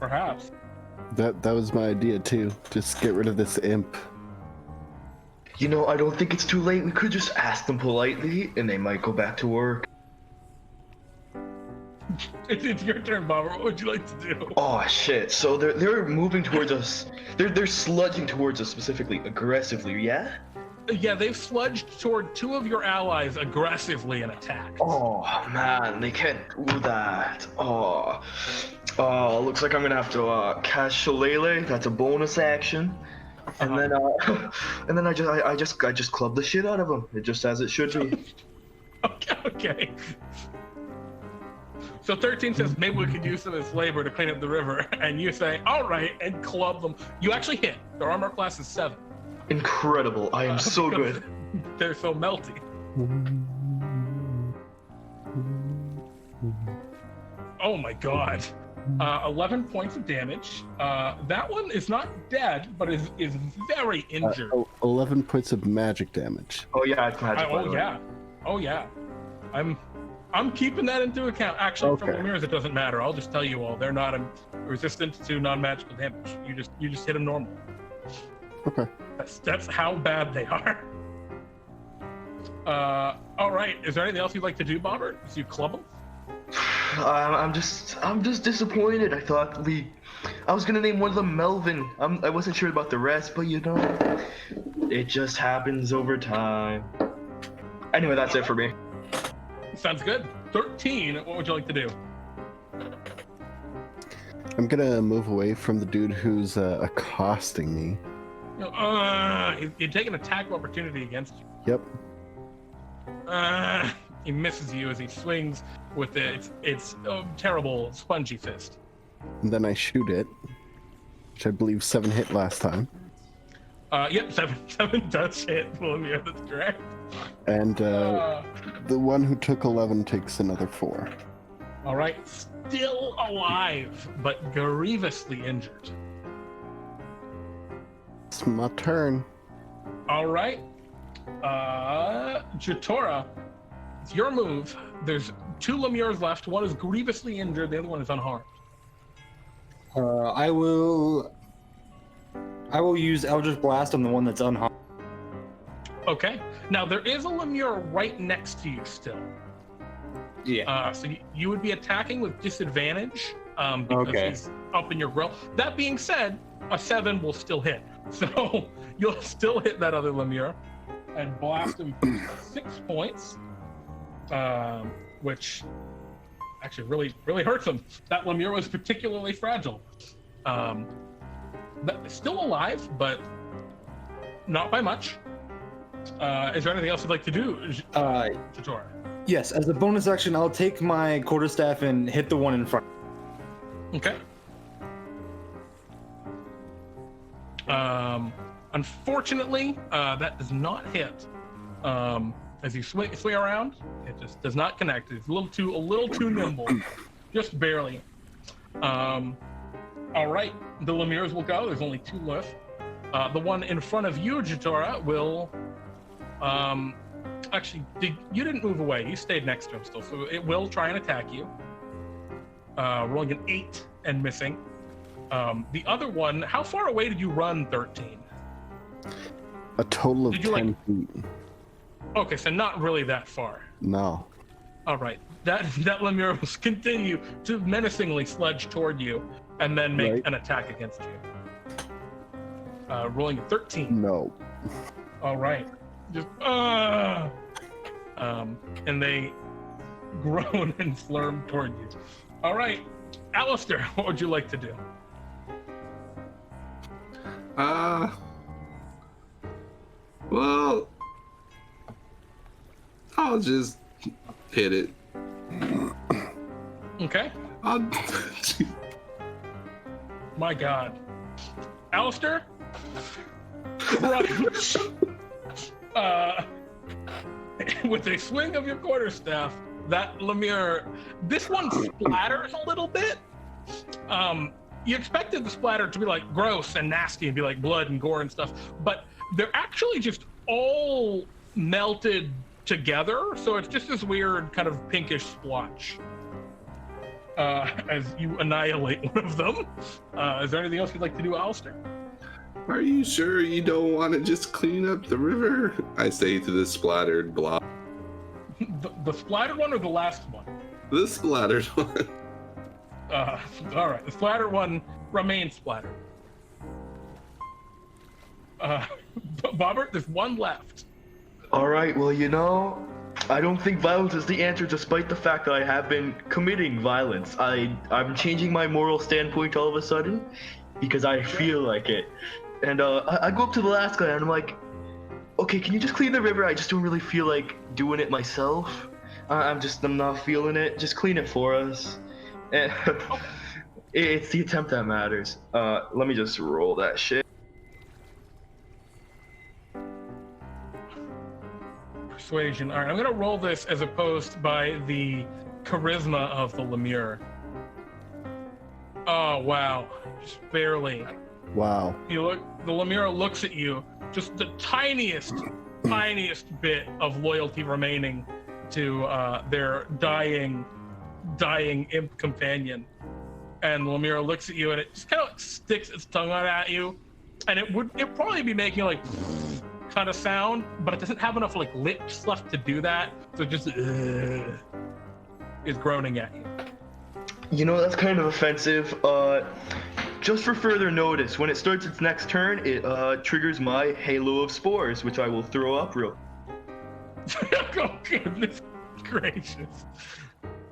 Perhaps. That was my idea too. Just get rid of this imp. You know, I don't think it's too late. We could just ask them politely, and they might go back to work. It's your turn, Bobbert. What would you like to do? Oh shit! So they're moving towards us. They're sludging towards us specifically, aggressively. Yeah. Yeah, they've sludged toward two of your allies aggressively and attacked. Oh man, they can't do that. Oh, looks like I'm gonna have to cast Shillelagh. That's a bonus action. And then I just club the shit out of them. It just as it should be. Okay. So 13 says maybe we could use some of this labor to clean up the river, and you say all right and club them. You actually hit. Their armor class is 7. Incredible! I am so good. They're so melty. Oh my god. 11 points of damage. That one is not dead, but is very injured. 11 points of magic damage. Oh yeah, it's magic. Oh yeah. I'm keeping that into account. Actually, Okay. from the mirrors, it doesn't matter. I'll just tell you all. They're not resistant to non-magical damage. You just hit them normal. Okay. That's how bad they are. All right. Is there anything else you'd like to do, Bobbert? As you club them? I'm just disappointed. I was gonna name one of them Melvin. I wasn't sure about the rest, but you know, it just happens over time. Anyway, that's it for me. Sounds good. 13. What would you like to do? I'm gonna move away from the dude who's accosting me. You're taking attack of opportunity against you. Yep. He misses you as he swings with its terrible spongy fist. And then I shoot it, which I believe 7 hit last time. Yep, 7 does hit. Lemure, that's correct. And the one who took 11 takes another 4. All right, still alive, but grievously injured. It's my turn. All right, Jatora, it's your move. There's 2 Lemures left. One is grievously injured. The other one is unharmed. I will use Eldritch Blast on the one that's unharmed. Okay. Now there is a Lemure right next to you still. Yeah. So you would be attacking with disadvantage because he's up in your grill. That being said, a 7 will still hit. So you'll still hit that other Lemure and blast him 6 points, which actually really hurts him. That Lemure was particularly fragile. Still alive, but not by much. Is there anything else you'd like to do, Jatora? Yes, as a bonus action, I'll take my quarterstaff and hit the one in front. Okay. Unfortunately, that does not hit. As you swing around, it just does not connect. It's a little too nimble, just barely. All right, the Lemures will go. There's only 2 left. The one in front of you, Jatora, will. Actually, you didn't move away. You stayed next to him still, so it will try and attack you. Rolling an 8 and missing. The other one, how far away did you run, 13? A total of 10 feet. Okay, so not really that far. No. All right, that Lemure will continue to menacingly sludge toward you, and then make an attack against you. Rolling a 13. No. All right, just and they groan and slurm toward you. All right, Alaster, what would you like to do? Well, I'll just hit it. Okay. My God, Alaster, crunch. with a swing of your quarterstaff, that Lemure, this one splatters a little bit. You expected the splatter to be like gross and nasty and be like blood and gore and stuff, but they're actually just all melted together, so it's just this weird kind of pinkish splotch as you annihilate one of them. Is there anything else you'd like to do, Alaster? Are you sure you don't want to just clean up the river? I say to the splattered blob. The splattered one or the last one? The splattered one. All right, the splattered one remains splattered. Bobbert, there's one left. All right, well, you know, I don't think violence is the answer, despite the fact that I have been committing violence. I'm changing my moral standpoint all of a sudden because I feel like it. And I go up to the last guy and I'm like, okay, can you just clean the river? I just don't really feel like doing it myself. I'm not feeling it. Just clean it for us. And it's the attempt that matters. Let me just roll that shit. Persuasion. All right, I'm gonna roll this as opposed by the charisma of the Lemure. Oh wow, just barely. Wow. The Lemure looks at you, just the tiniest bit of loyalty remaining to their dying imp companion. And the Lemure looks at you and it just kind of sticks its tongue out at you, and it'd probably be making like kind of sound, but it doesn't have enough like lips left to do that, so it just is groaning at you. You know, that's kind of offensive. Just for further notice, when it starts its next turn, it triggers my Halo of Spores, which I will throw up real. Oh goodness gracious!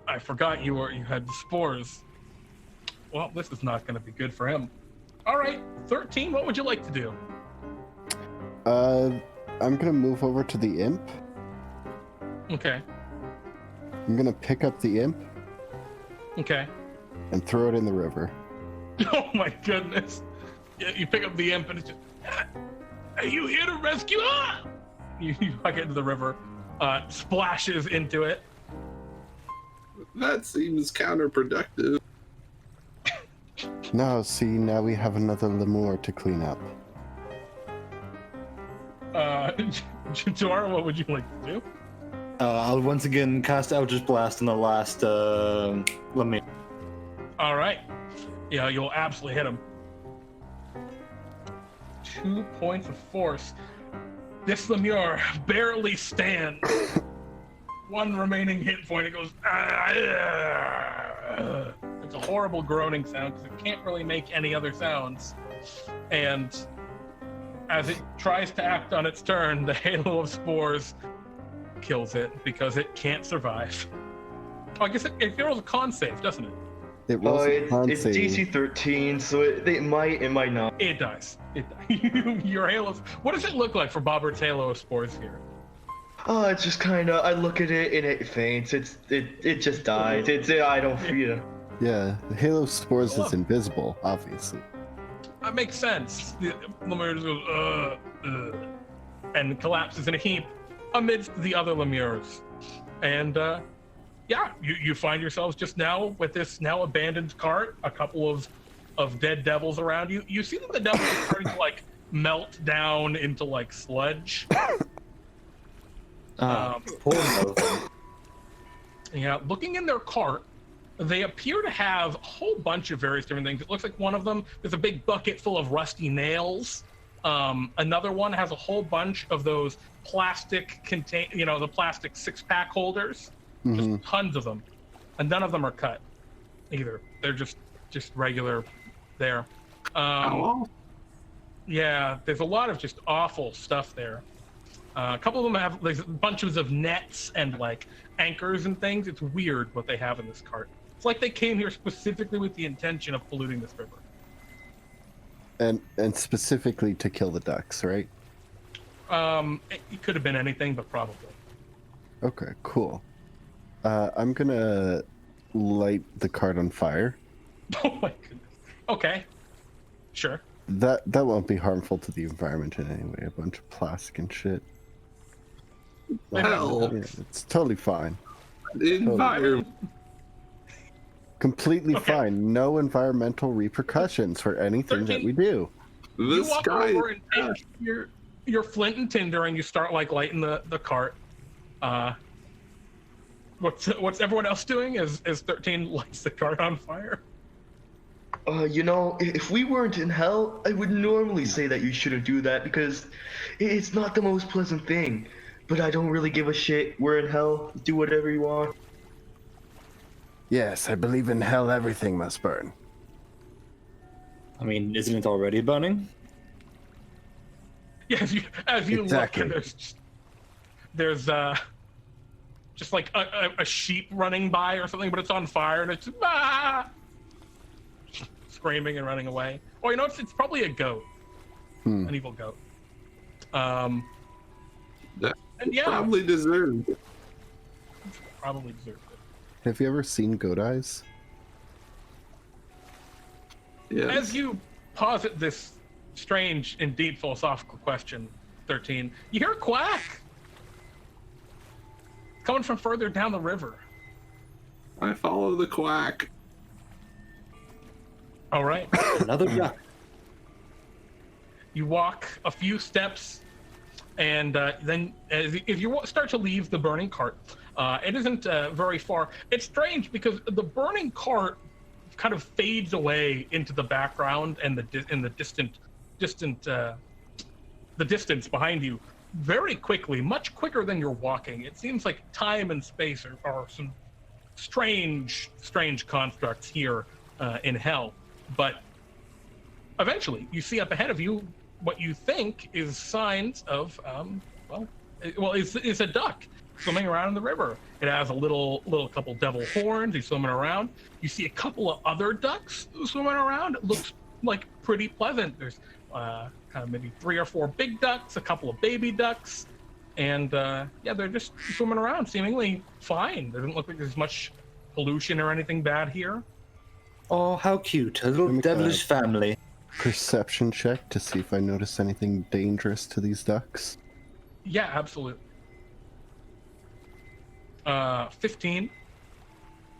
I forgot you had spores. Well, this is not going to be good for him. All right, 13. What would you like to do? I'm gonna move over to the imp. Okay. I'm gonna pick up the imp. Okay. And throw it in the river. Oh my goodness! Yeah, you pick up the imp and it's just, are you here to rescue? Ah! You huck it into the river, splashes into it. That seems counterproductive. No, see, now we have another Lemure to clean up. Jatora, what would you like to do? I'll once again cast Eldritch Blast on the last Lemure. All right. Yeah, you'll absolutely hit him. 2 points of force. This Lemure barely stands. One remaining hit point. It goes. It's a horrible groaning sound because it can't really make any other sounds. And as it tries to act on its turn, the Halo of Spores kills it because it can't survive. Oh, I guess it rolls a con save, doesn't it? It was it's DC 13, so it might not. It dies. Your Halo. What does it look like for Bobbert's Halo of Spores here? Oh, it's just kind of. I look at it and it faints. It just dies. I don't feel. Yeah, the Halo of Spores is invisible, obviously. That makes sense. The Lemure just goes, and collapses in a heap amidst the other Lemures. And yeah, you find yourselves just now with this now abandoned cart, a couple of dead devils around you. You see that the devils are starting to like melt down into like sludge. Yeah, looking in their cart, they appear to have a whole bunch of various different things. It looks like one of them, there's a big bucket full of rusty nails. Another one has a whole bunch of those plastic the plastic 6-pack holders. Just tons of them. And none of them are cut either. They're just regular there. Yeah, there's a lot of just awful stuff there. A couple of them have like bunches of nets and like anchors and things. It's weird what they have in this cart. It's like they came here specifically with the intention of polluting this river. And specifically to kill the ducks, right? It could have been anything, but probably. Okay, cool. I'm gonna light the cart on fire. Oh my goodness. Okay. Sure. That won't be harmful to the environment in any way. A bunch of plastic and shit. Hell, Yeah, it's totally fine. environment. Completely Okay. fine. No environmental repercussions for anything that 13. we do. The You walk sky. over and take your flint and tinder, and you start like lighting the cart. What's everyone else doing? As 13 lights the cart on fire. If we weren't in hell, I would normally say that you shouldn't do that because it's not the most pleasant thing. But I don't really give a shit. We're in hell. Do whatever you want. Yes, I believe in hell everything must burn. I mean, isn't it already burning? Yeah, as you Exactly. look, and there's just like a sheep running by or something, but it's on fire and it's screaming and running away. Or it's probably a goat, an evil goat. That And yeah, probably deserved. probably deserved it. Have you ever seen goat eyes? Yes. As you posit this strange and deep philosophical question, 13, you hear a quack coming from further down the river. I follow the quack. All right. Another duck. You walk a few steps, and then if you start to leave the burning cart, it isn't very far. It's strange because the burning cart kind of fades away into the background and the distance behind you very quickly, much quicker than you're walking. It seems like time and space are some strange constructs here in hell. But eventually, you see up ahead of you what you think is signs of it's a duck swimming around in the river. It has a little couple devil horns. He's swimming around. You see a couple of other ducks swimming around. It looks like pretty pleasant. There's kind of maybe 3 or 4 big ducks, a couple of baby ducks, and they're just swimming around, seemingly fine. There doesn't look like there's much pollution or anything bad here. Oh, how cute. A little Let me devilish family. Perception check to see if I notice anything dangerous to these ducks. Yeah, absolutely. 15.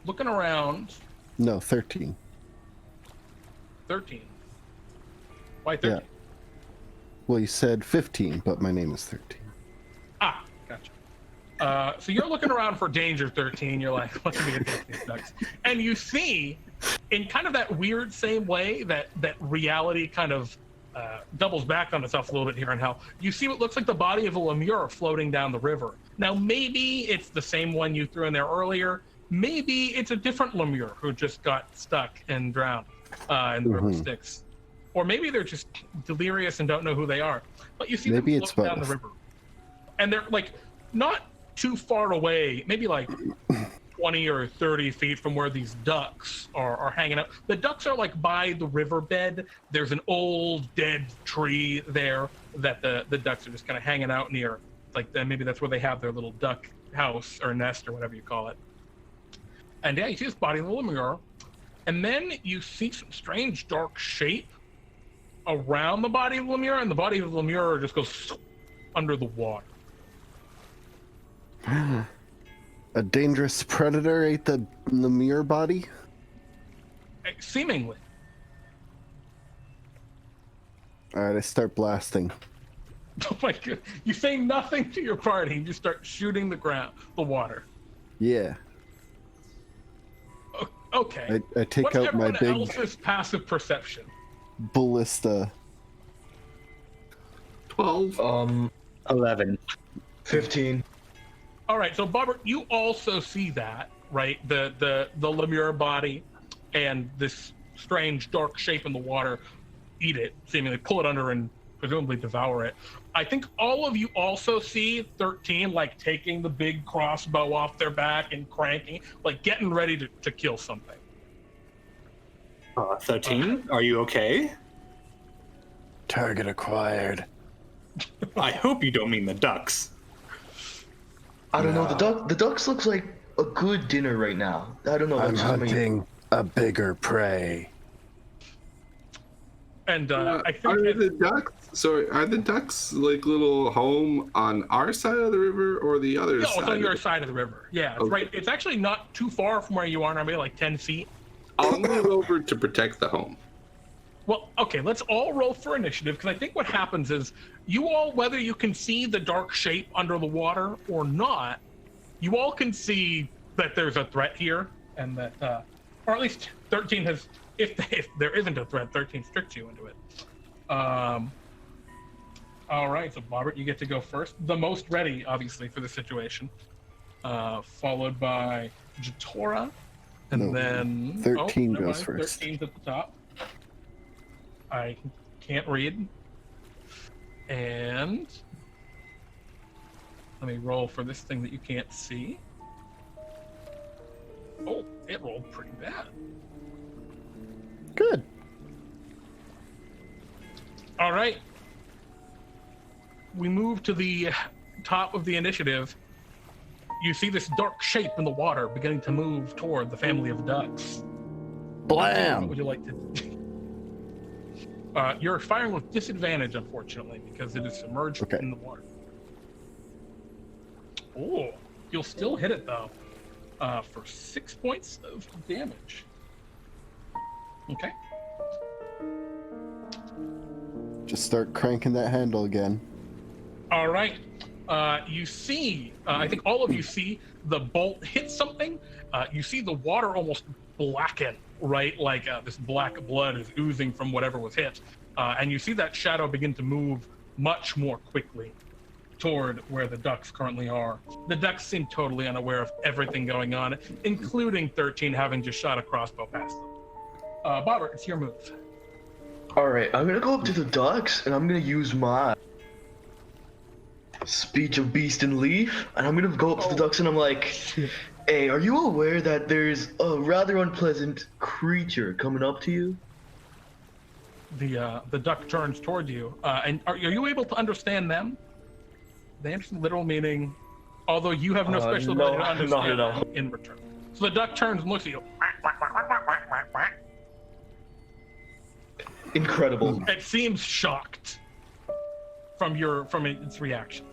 Looking around. No, 13. 13. Why 13? Yeah. Well, you said 15, but my name is 13. Ah, gotcha. So you're looking around for danger, 13. You're like, what's going to get these ducks? And you see, in kind of that weird same way that reality kind of doubles back on itself a little bit here in hell, you see what looks like the body of a lemure floating down the river. Now, maybe it's the same one you threw in there earlier. Maybe it's a different lemure who just got stuck and drowned in the River Styx. Or maybe they're just delirious and don't know who they are. But you see Maybe them it's floating down both. the river. And they're like not too far away, maybe like 20 or 30 feet from where these ducks are hanging out. The ducks are like by the riverbed. There's an old dead tree there that the ducks are just kind of hanging out near. Like maybe that's where they have their little duck house or nest or whatever you call it. And yeah, you see this body of the lemure. And then you see some strange dark shape around the body of the lemure, and the body of the lemure just goes under the water. A dangerous predator ate the lemure body? Seemingly. Alright, I start blasting. Oh my god. You say nothing to your party, you just start shooting the water. Yeah. Okay. I take What's out my everyone big else's passive perception? ballista. 12. 11. 15. All right, so Bobbert, you also see that, right? The lemure body and this strange dark shape in the water eat it, seemingly pull it under and presumably devour it. I think all of you also see 13 like taking the big crossbow off their back and cranking, like getting ready to kill something. 13? Are you okay? Target acquired. I hope you don't mean the ducks. I don't know. The ducks looks like a good dinner right now. I don't know. I'm That's just me. hunting a bigger prey. And I think Are the ducks So are the ducks like little home on our side of the river or the other No, side? it's on your side of the river. Yeah, it's Okay. right. It's actually not too far from where you are, maybe like 10 feet. I'll move over to protect the home. Well, okay, let's all roll for initiative, because I think what happens is you all, whether you can see the dark shape under the water or not, you all can see that there's a threat here, and that, or at least 13 has, if there isn't a threat, 13 tricks you into it. All right, so Bobbert, you get to go first. The most ready, obviously, for the situation. Followed by Jatora, and then 13 never goes mind, first. 13's at the top. I can't read. And let me roll for this thing that you can't see. Oh, it rolled pretty bad. Good. All right. We move to the top of the initiative. You see this dark shape in the water beginning to move toward the family of ducks. What Blam! would you like to do? You're firing with disadvantage, unfortunately, because it is submerged in the water. Oh, you'll still hit it, though, for 6 points of damage. Okay. Just start cranking that handle again. All right. You see, I think all of you see the bolt hit something. You see the water almost blacken, right? Like this black blood is oozing from whatever was hit. And you see that shadow begin to move much more quickly toward where the ducks currently are. The ducks seem totally unaware of everything going on, including 13 having just shot a crossbow past them. Bobbert, it's your move. All right, I'm gonna go up to the ducks and I'm gonna use my speech of beast and leaf, and I'm gonna go up to the ducks and I'm like, "Hey, are you aware that there's a rather unpleasant creature coming up to you?" The duck turns toward you, and are you able to understand them? They understand literal meaning, although you have no special ability to understand not at all. them in return. So the duck turns and looks at you. Incredible. It seems shocked from its reaction.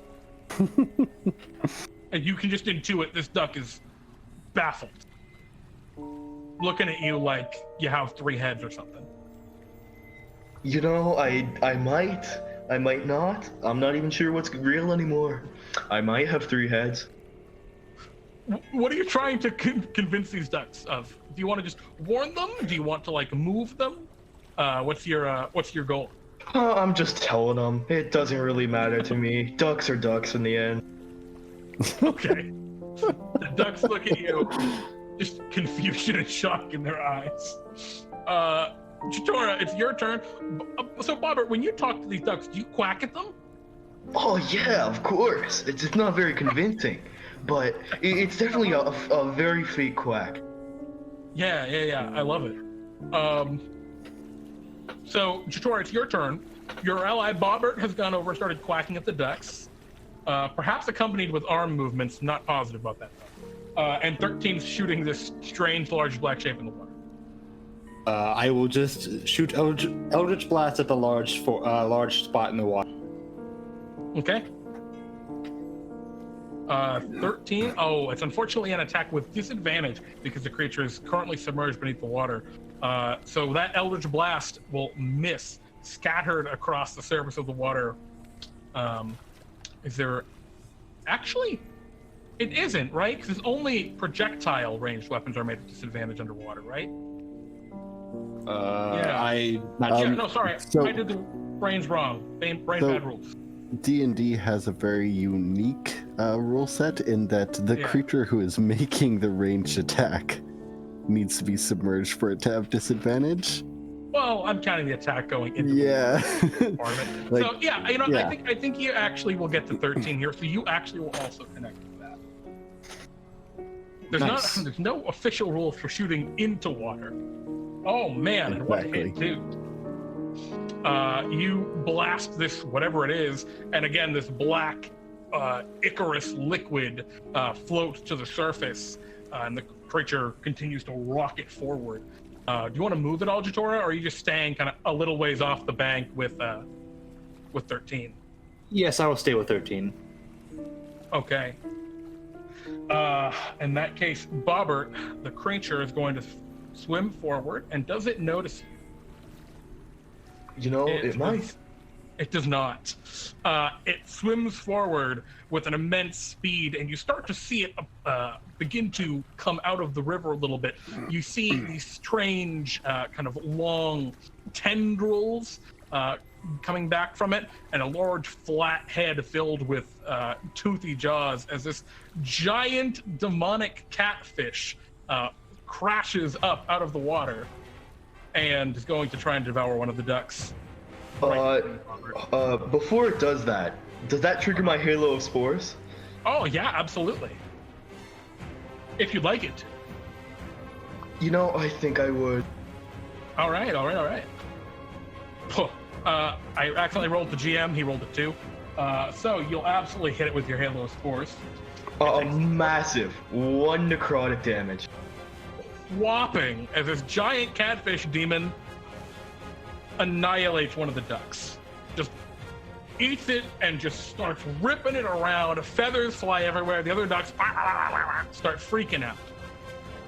And you can just intuit this duck is baffled, looking at you like you have 3 heads or something. You know, I might not. I'm not even sure what's real anymore. I might have 3 heads. What are you trying to convince these ducks of? Do you want to just warn them? Do you want to like move them? What's your goal? I'm just telling them. It doesn't really matter to me. Ducks are ducks in the end. Okay. The ducks look at you, just confusion and shock in their eyes. Jatora, it's your turn. So, Bobbert, when you talk to these ducks, do you quack at them? Oh yeah, of course. It's not very convincing, but it's definitely a very fake quack. Yeah. I love it. So, Jatora, it's your turn. Your ally Bobbert has gone over and started quacking at the ducks, perhaps accompanied with arm movements. Not positive about that. And 13's shooting this strange large black shape in the water. I will just shoot Eldritch Blast at the large spot in the water. Okay. 13. Oh, it's unfortunately an attack with disadvantage because the creature is currently submerged beneath the water. So that Eldritch Blast will miss, scattered across the surface of the water. Is there... Actually, it isn't, right? Because only projectile ranged weapons are made at disadvantage underwater, right? Sorry. So- I did the brains wrong. Brain bad rules. D&D has a very unique rule set in that the creature who is making the ranged attack needs to be submerged for it to have disadvantage. Well, I'm counting the attack going into part of it. Like, So I think you actually will get to 13 here. So you actually will also connect with that. There's no official rule for shooting into water. Oh man, and what a hit too. You blast this whatever it is, and again this black Icarus liquid floats to the surface, and the creature continues to rocket forward. Do you want to move at all, Jatora, or are you just staying kind of a little ways off the bank with with 13? Yes, I will stay with 13. Okay. In that case, Bobbert, the creature, is going to swim forward, and does it notice you? You know, it might. It does not. It swims forward with an immense speed, and you start to see it begin to come out of the river a little bit. You see these strange, kind of long tendrils coming back from it, and a large flat head filled with toothy jaws as this giant demonic catfish crashes up out of the water and is going to try and devour one of the ducks. Before it does that trigger my halo of spores? Oh yeah, absolutely. If you'd like it. You know, I think I would. All right. I accidentally rolled the GM. He rolled it too. So you'll absolutely hit it with your halo of spores. Massive 1 necrotic damage. Whopping as this giant catfish demon annihilates one of the ducks. Just eats it and just starts ripping it around. Feathers fly everywhere. The other ducks start freaking out.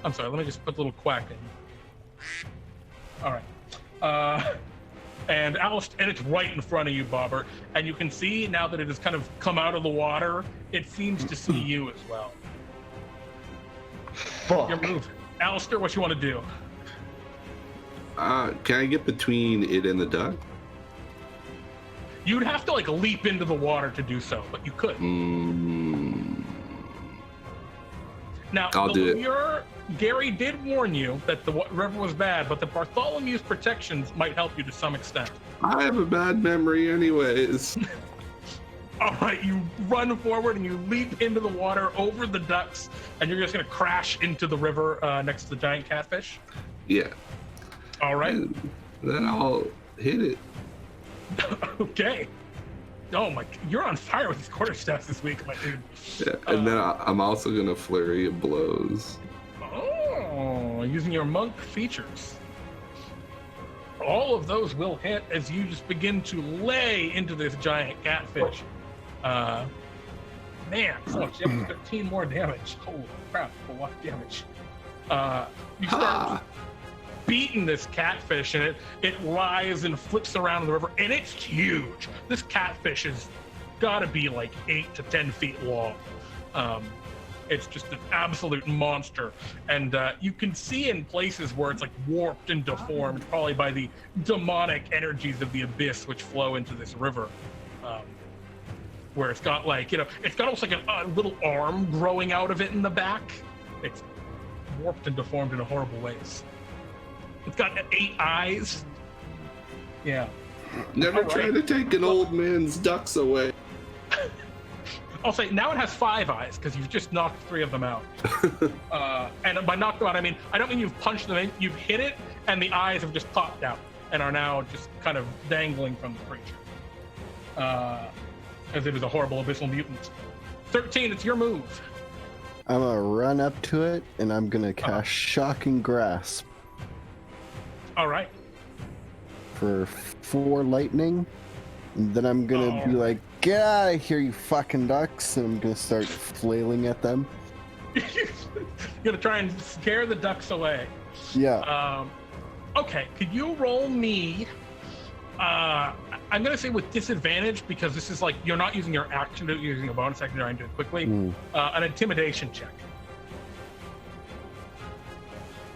I'm sorry, let me just put a little quack in. All right. And Alaster, and it's right in front of you, Bobbert. And you can see now that it has kind of come out of the water, it seems to see you as well. Fuck. Your move. Alaster, what you want to do? Can I get between it and the duck? You'd have to like leap into the water to do so, but you could. Now, I'll do it. Gary did warn you that the river was bad, but the Bartholomew's protections might help you to some extent. I have a bad memory anyways. All right, you run forward and you leap into the water over the ducks, and you're just going to crash into the river next to the giant catfish? Yeah. All right. And then I'll hit it. Okay. Oh my, you're on fire with these quarterstaffs this week, my dude. Yeah, and then I'm also going to flurry of blows. Oh, using your monk features. All of those will hit as you just begin to lay into this giant catfish. Man, so much damage, 13 more damage. Holy crap, a lot of damage. You start beating this catfish, and it lies and flips around in the river, and it's huge. This catfish has got to be like 8 to 10 feet long. It's just an absolute monster, and you can see in places where it's like warped and deformed, probably by the demonic energies of the abyss which flow into this river, where it's got like, it's got almost like a little arm growing out of it in the back. It's warped and deformed in horrible ways. It's got 8 eyes. Yeah. Never try to take an old man's ducks away. I'll say now it has 5 eyes because you've just knocked 3 of them out. And by knocked them out, I mean, I don't mean you've punched them in, you've hit it, and the eyes have just popped out and are now just kind of dangling from the creature. As it is a horrible abyssal mutant. 13, it's your move. I'm gonna run up to it and I'm gonna cast Shocking Grasp All right. for 4 lightning. And then I'm gonna be like, get out of here, you fucking ducks, and I'm gonna start flailing at them. You're gonna try and scare the ducks away. Yeah. Okay, could you roll me? I'm gonna say with disadvantage because this is like you're not using your action, you're using a bonus action to try and do it quickly. An intimidation check.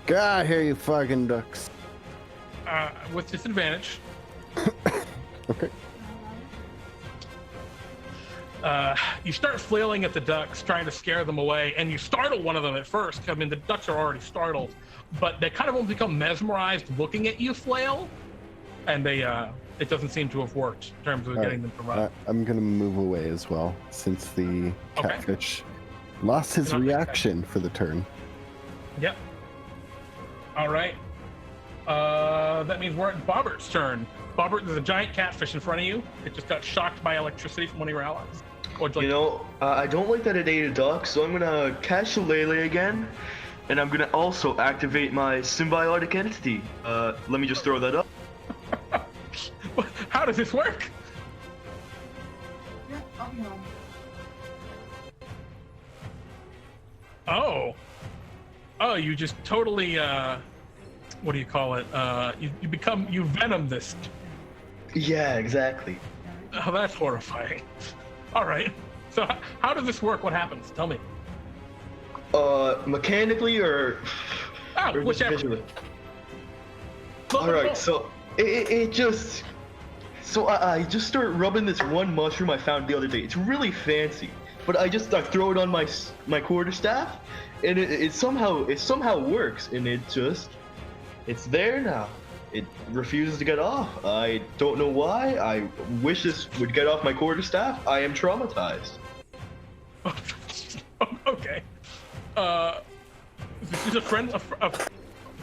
Get out of here, you fucking ducks. With disadvantage. Okay. You start flailing at the ducks, trying to scare them away, and you startle one of them at first. I mean, the ducks are already startled, but they kind of almost become mesmerized looking at you flail, and it doesn't seem to have worked in terms of getting them to run. I'm gonna move away as well, since the catfish lost his reaction for the turn. Yep. All right. That means we're at Bobbert's turn. Bobbert, there's a giant catfish in front of you. It just got shocked by electricity from one of your allies. I don't like that it ate a duck, so I'm gonna cast Shillelagh again, and I'm gonna also activate my symbiotic entity. Let me just throw that up. How does this work? Oh, you just totally, what do you call it? You venom this. Yeah, exactly. Oh, that's horrifying. All right. So how does this work? What happens? Tell me. Mechanically or just Whichever. visually? All right, so it just... So I just start rubbing this one mushroom I found the other day. It's really fancy, but I throw it on my quarterstaff, and it somehow works, and it's there now. It refuses to get off. I don't know why. I wish this would get off my quarterstaff. I am traumatized. Okay. This is a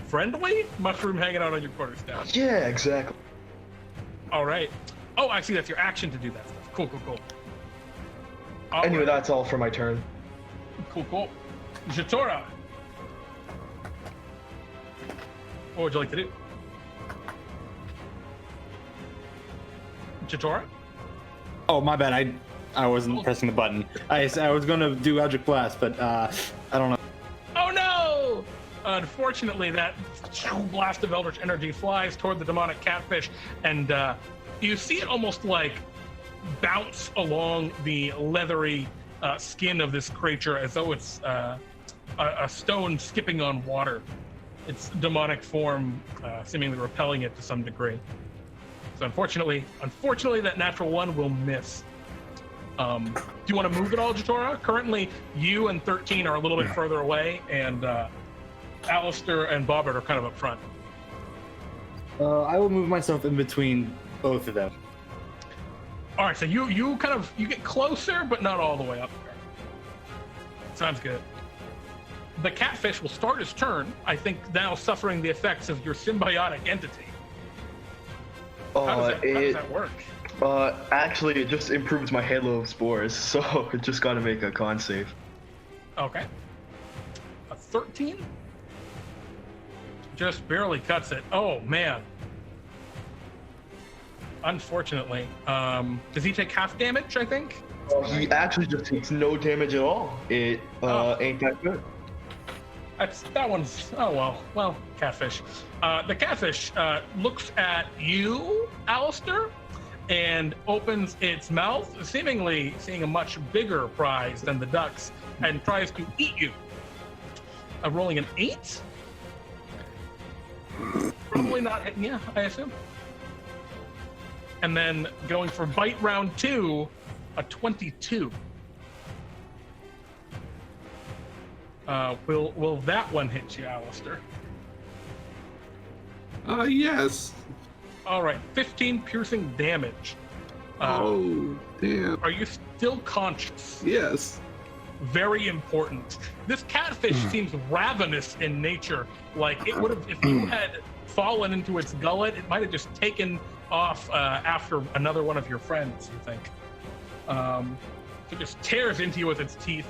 friendly mushroom hanging out on your quarterstaff. Yeah, exactly. All right. Oh, I see. That's your action to do that stuff. Cool. All Anyway, right. that's all for my turn. Cool. Jatora. What would you like to do? Jatora? Oh, my bad. I wasn't pressing the button. I was gonna do Eldritch Blast, but I don't know. Oh no! Unfortunately, that blast of Eldritch energy flies toward the demonic catfish, and you see it almost like bounce along the leathery skin of this creature as though it's a stone skipping on water. Its demonic form seemingly repelling it to some degree. So unfortunately, that natural one will miss. Do you want to move at all, Jatora? Currently, you and 13 are a little bit further away, and Alaster and Bobbert are kind of up front. I will move myself in between both of them. All right, so you get closer, but not all the way up there. Sounds good. The catfish will start its turn, I think, now suffering the effects of your symbiotic entity. How does that work? Actually, it just improves my halo of spores, so it just gotta make a con save. Okay. A 13? Just barely cuts it. Oh, man. Unfortunately. Does he take half damage, I think? He actually just takes no damage at all. It ain't that good. That one's, well, catfish. The catfish looks at you, Alaster, and opens its mouth, seemingly seeing a much bigger prize than the ducks, and tries to eat you. Rolling an 8? Probably not hitting you, I assume. And then going for bite round 2, a 22. Will that one hit you, Alaster? Yes. All right, 15 piercing damage. Oh, damn. Are you still conscious? Yes. Very important. This catfish seems ravenous in nature. Like it would have, if you had fallen into its gullet, it might have just taken off after another one of your friends, you think. It just tears into you with its teeth.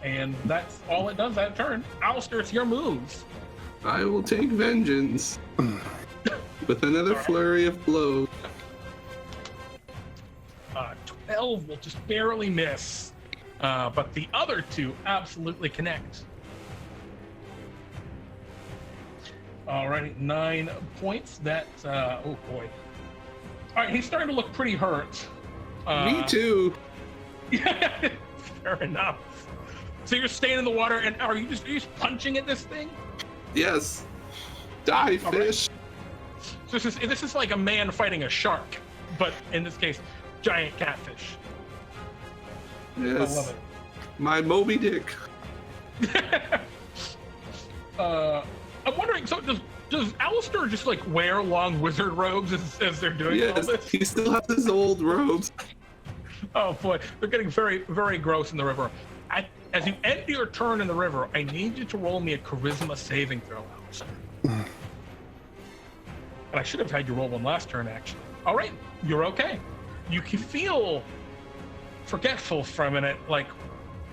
And that's all it does that turn. Alaster, it's your moves. I will take vengeance with another flurry of blows. 12 will just barely miss. But the other two absolutely connect. Alrighty, 9 points. That's, oh boy. Alright, he's starting to look pretty hurt. Me too. Yeah, fair enough. So you're staying in the water, and are you just punching at this thing? Yes. Die, fish. So this is like a man fighting a shark, but in this case, giant catfish. Yes. I love it. My Moby Dick. I'm wondering, so does Alaster just like wear long wizard robes as they're doing all Yes, this? he still has his old robes. Oh boy, they're getting very, very gross in the river. As you end your turn in the river, I need you to roll me a charisma saving throw, Alaster. And I should have had you roll one last turn, actually. All right, you're okay. You can feel forgetful for a minute, like,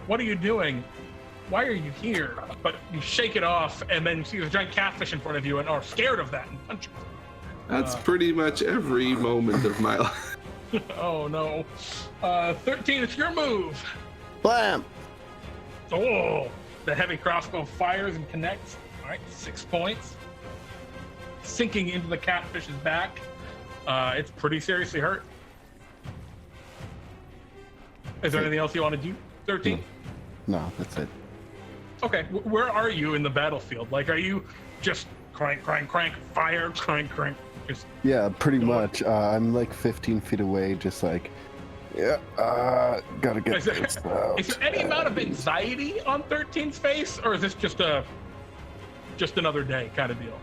what are you doing? Why are you here? But you shake it off, and then you see the giant catfish in front of you and are scared of that and punch it. That's pretty much every moment of my life. Oh no. 13, it's your move. Blam! Oh, the heavy crossbow fires and connects. All right, 6 points. Sinking into the catfish's back. It's pretty seriously hurt. Is there anything else you want to do? 13? No, that's it. Okay, where are you in the battlefield? Like, are you just crank, fire, crank, just... Yeah, pretty much. I'm like 15 feet away, just like, yeah, gotta get this out. Is there any amount of anxiety on 13's face, or is this just another day kind of deal?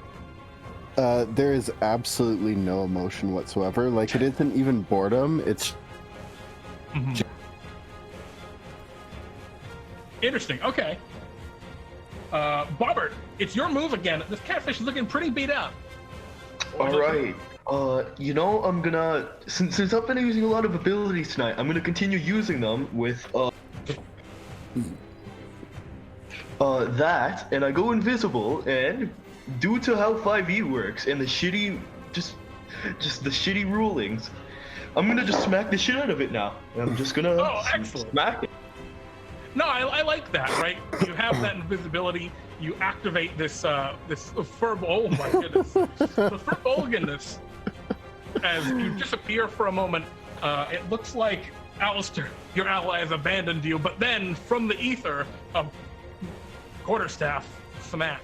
There is absolutely no emotion whatsoever. Like, it isn't even boredom. It's Interesting. Okay. Bobbert, it's your move again. This catfish is looking pretty beat up. All right. You know, I'm gonna since I've been using a lot of abilities tonight, I'm gonna continue using them with that, and I go invisible, and due to how 5e works and the shitty just the shitty rulings, I'm gonna just smack the shit out of it now. I'm just gonna smack it. No, I like that, right? You have that invisibility. You activate this Firbolg. Oh my goodness, the Firbolginess. As you disappear for a moment, it looks like Alaster, your ally, has abandoned you. But then, from the ether, a quarterstaff smack.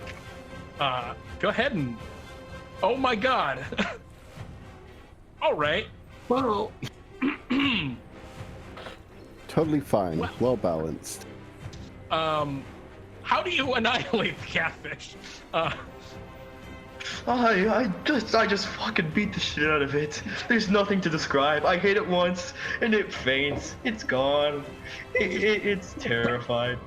Go ahead and. Oh my God. All right. Well, totally fine. Well balanced. How do you annihilate the catfish? I just fucking beat the shit out of it. There's nothing to describe. I hit it once and it faints. It's gone. It's terrified.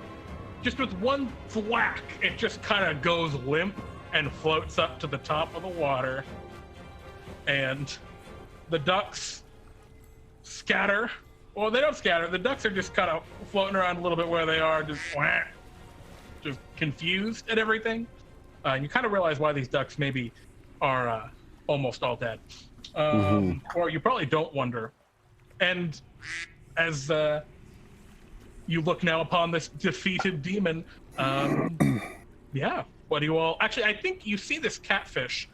Just with one thwack, it just kind of goes limp and floats up to the top of the water. And the ducks scatter. Well, they don't scatter. The ducks are just kind of floating around a little bit where they are, just confused at everything. And you kind of realize why these ducks maybe are almost all dead. Or you probably don't wonder. And as you look now upon this defeated demon, yeah, what do you all... Actually, I think you see this catfish,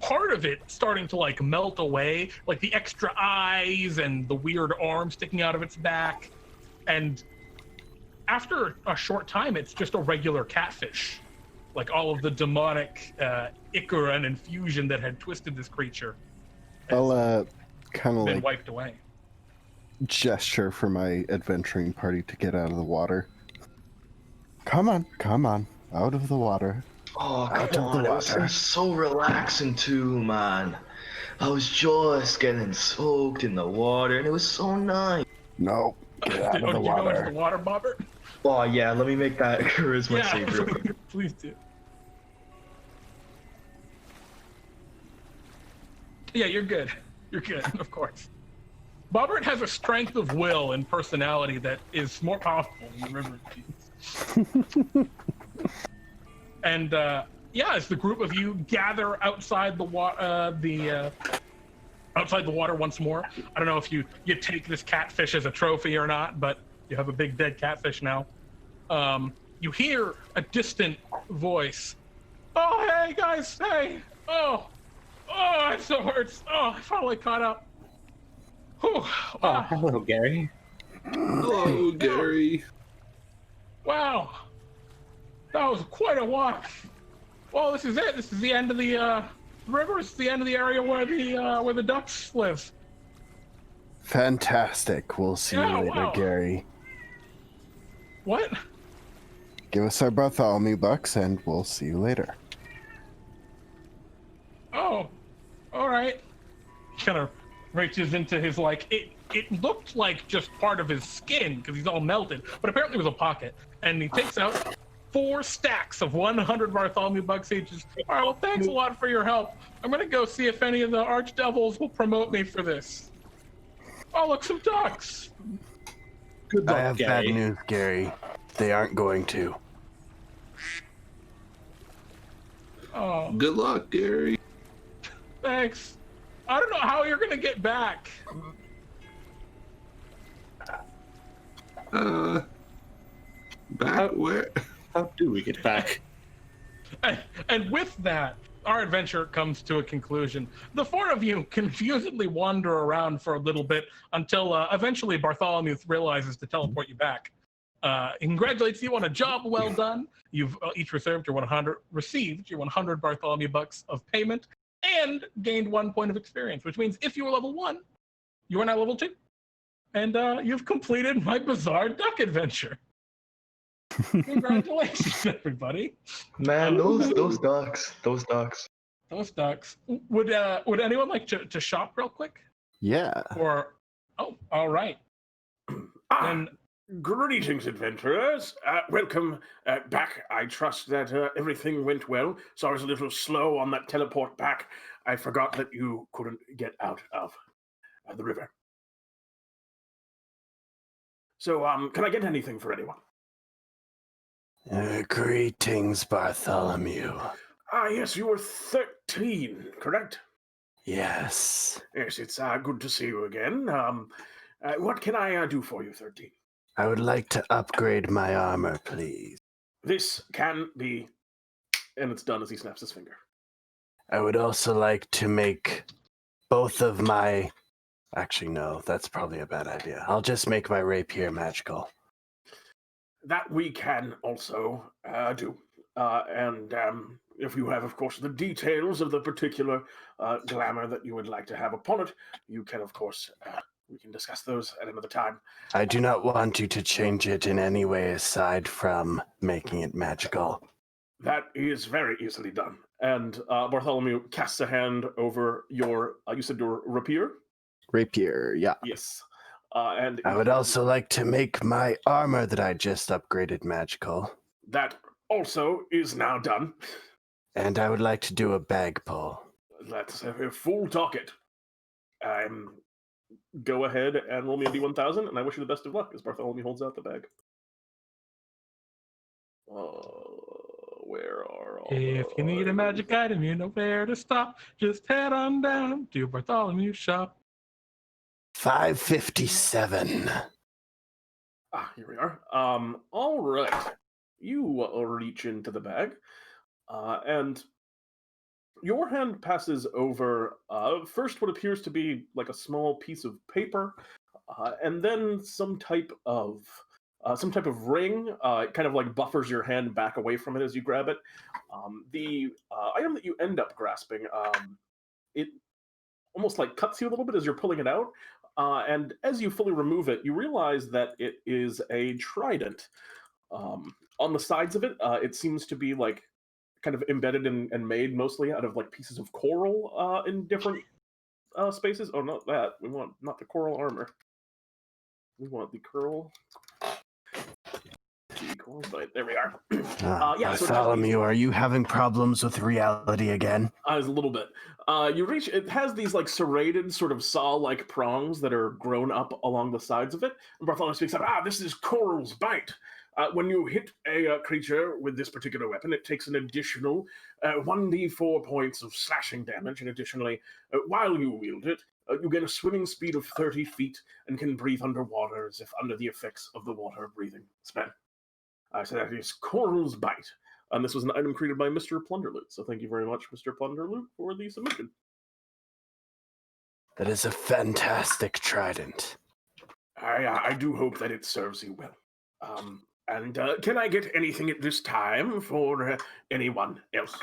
part of it starting to like melt away, like the extra eyes and the weird arm sticking out of its back. And after a short time, it's just a regular catfish. Like all of the demonic ichor and infusion that had twisted this creature I'll kind of been like wiped away. gesture for my adventuring party to get out of the water. Come on, out of the water. Oh, Out come of the on. It water. was so relaxing too, man. I was just getting soaked in the water and it was so nice. No, get out Did of the you go into water. the water, Bobbert? Oh yeah, let me make that charisma save real quick. Please do. Yeah, you're good. You're good, of course. Bobbert has a strength of will and personality that is more powerful than the River Styx. And yeah, as the group of you gather outside the outside the water once more. I don't know if you take this catfish as a trophy or not, but you have a big dead catfish now. You hear a distant voice. Oh, hey guys, hey. Oh, it so hurts. Oh, I finally caught up. Whew. Oh, hello, Gary. hello, Gary. Wow. That was quite a walk. Well, this is it. This is the end of the river. It's the end of the area where the ducks live. Fantastic. We'll see you later, wow. Gary. What? Give us our Bartholomew bucks and we'll see you later. Oh, all right. Kind of reaches into his it looked like just part of his skin because he's all melted, but apparently it was a pocket. And he takes out 4 stacks of 100 Bartholomew bucks each. All right, well, thanks a lot for your help. I'm gonna go see if any of the archdevils will promote me for this. Oh, look, some ducks. Good I luck, have Gary. bad news, Gary. They aren't going to. Oh, Good luck, Gary. thanks. I don't know how you're gonna get back. Back where? How do we get back? And with that, our adventure comes to a conclusion. The four of you confusedly wander around for a little bit until eventually Bartholomew realizes to teleport you back. He congratulates you on a job well done. You've each received your 100 Bartholomew bucks of payment and gained 1 point of experience, which means if you were level 1, you are now level 2. And you've completed my bizarre duck adventure. Congratulations, everybody. Man, those ducks. Those ducks. Would anyone like to shop real quick? Yeah. Or all right. Then Greetings, adventurers. Welcome back. I trust that everything went well. So I was a little slow on that teleport back. I forgot that you couldn't get out of the river. So, can I get anything for anyone? Greetings, Bartholomew. Yes, you were 13, correct? Yes. Yes, it's good to see you again. What can I do for you, 13? I would like to upgrade my armor, please. This can be... And it's done as he snaps his finger. I would also like to make both of my... Actually, no, that's probably a bad idea. I'll just make my rapier magical. That we can also do. And if you have, of course, the details of the particular glamour that you would like to have upon it, you can, of course, we can discuss those at another time. I do not want you to change it in any way aside from making it magical. That is very easily done. And Bartholomew casts a hand over your, you said your rapier? Rapier, yeah. Yes. And I would also like to make my armor that I just upgraded magical. That also is now done. And I would like to do a bag pull. Let's have a full docket. Go ahead and roll me a D1000, and I wish you the best of luck as Bartholomew holds out the bag. Where are all if you need a magic item, you know where to stop. Just head on down to Bartholomew's shop. 557. Here we are. All right. You reach into the bag, and your hand passes over first what appears to be like a small piece of paper, and then some type of ring. It kind of like buffers your hand back away from it as you grab it. The item that you end up grasping, it almost like cuts you a little bit as you're pulling it out. And as you fully remove it, you realize that it is a trident. On the sides of it, it seems to be like kind of embedded and made mostly out of like pieces of coral in different spaces. Oh, not that. We want not the coral armor. We want the coral. There we are. Bartholomew, are you having problems with reality again? A little bit. You reach. It has these like serrated, sort of saw-like prongs that are grown up along the sides of it. And Bartholomew speaks up. This is Coral's Bite. When you hit a creature with this particular weapon, it takes an additional 1d4 points of slashing damage, and additionally, while you wield it, you get a swimming speed of 30 feet and can breathe underwater as if under the effects of the water breathing spell. So that is Coral's Bite. And this was an item created by Mr. Plunderloot. So thank you very much, Mr. Plunderloot, for the submission. That is a fantastic trident. I do hope that it serves you well. And can I get anything at this time for anyone else?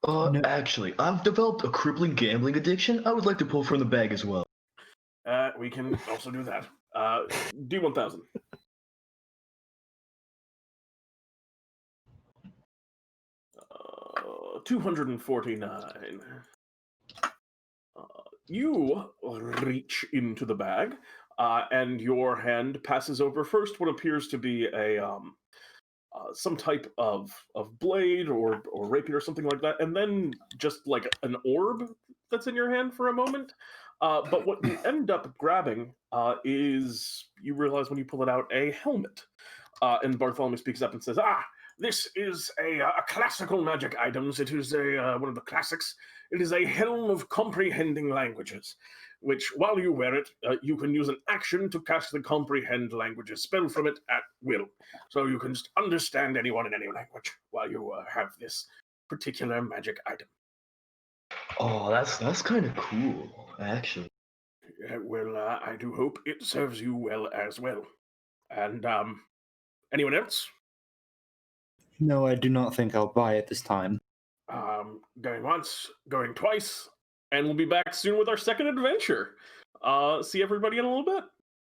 No. Actually, I've developed a crippling gambling addiction. I would like to pull from the bag as well. We can also do that. D1000. Uh, 249. You reach into the bag, and your hand passes over first what appears to be a some type of blade or rapier or something like that, and then just like an orb that's in your hand for a moment. But what you end up grabbing is, you realize when you pull it out, a helmet. And Bartholomew speaks up and says, This is a classical magic items. It is one of the classics. It is a helm of comprehending languages, which, while you wear it, you can use an action to cast the comprehend languages spell from it at will. So you can just understand anyone in any language while you have this particular magic item. Oh, that's kind of cool, actually. Well, I do hope it serves you well as well. And anyone else? No, I do not think I'll buy it this time. Going once, going twice, and we'll be back soon with our second adventure. See everybody in a little bit.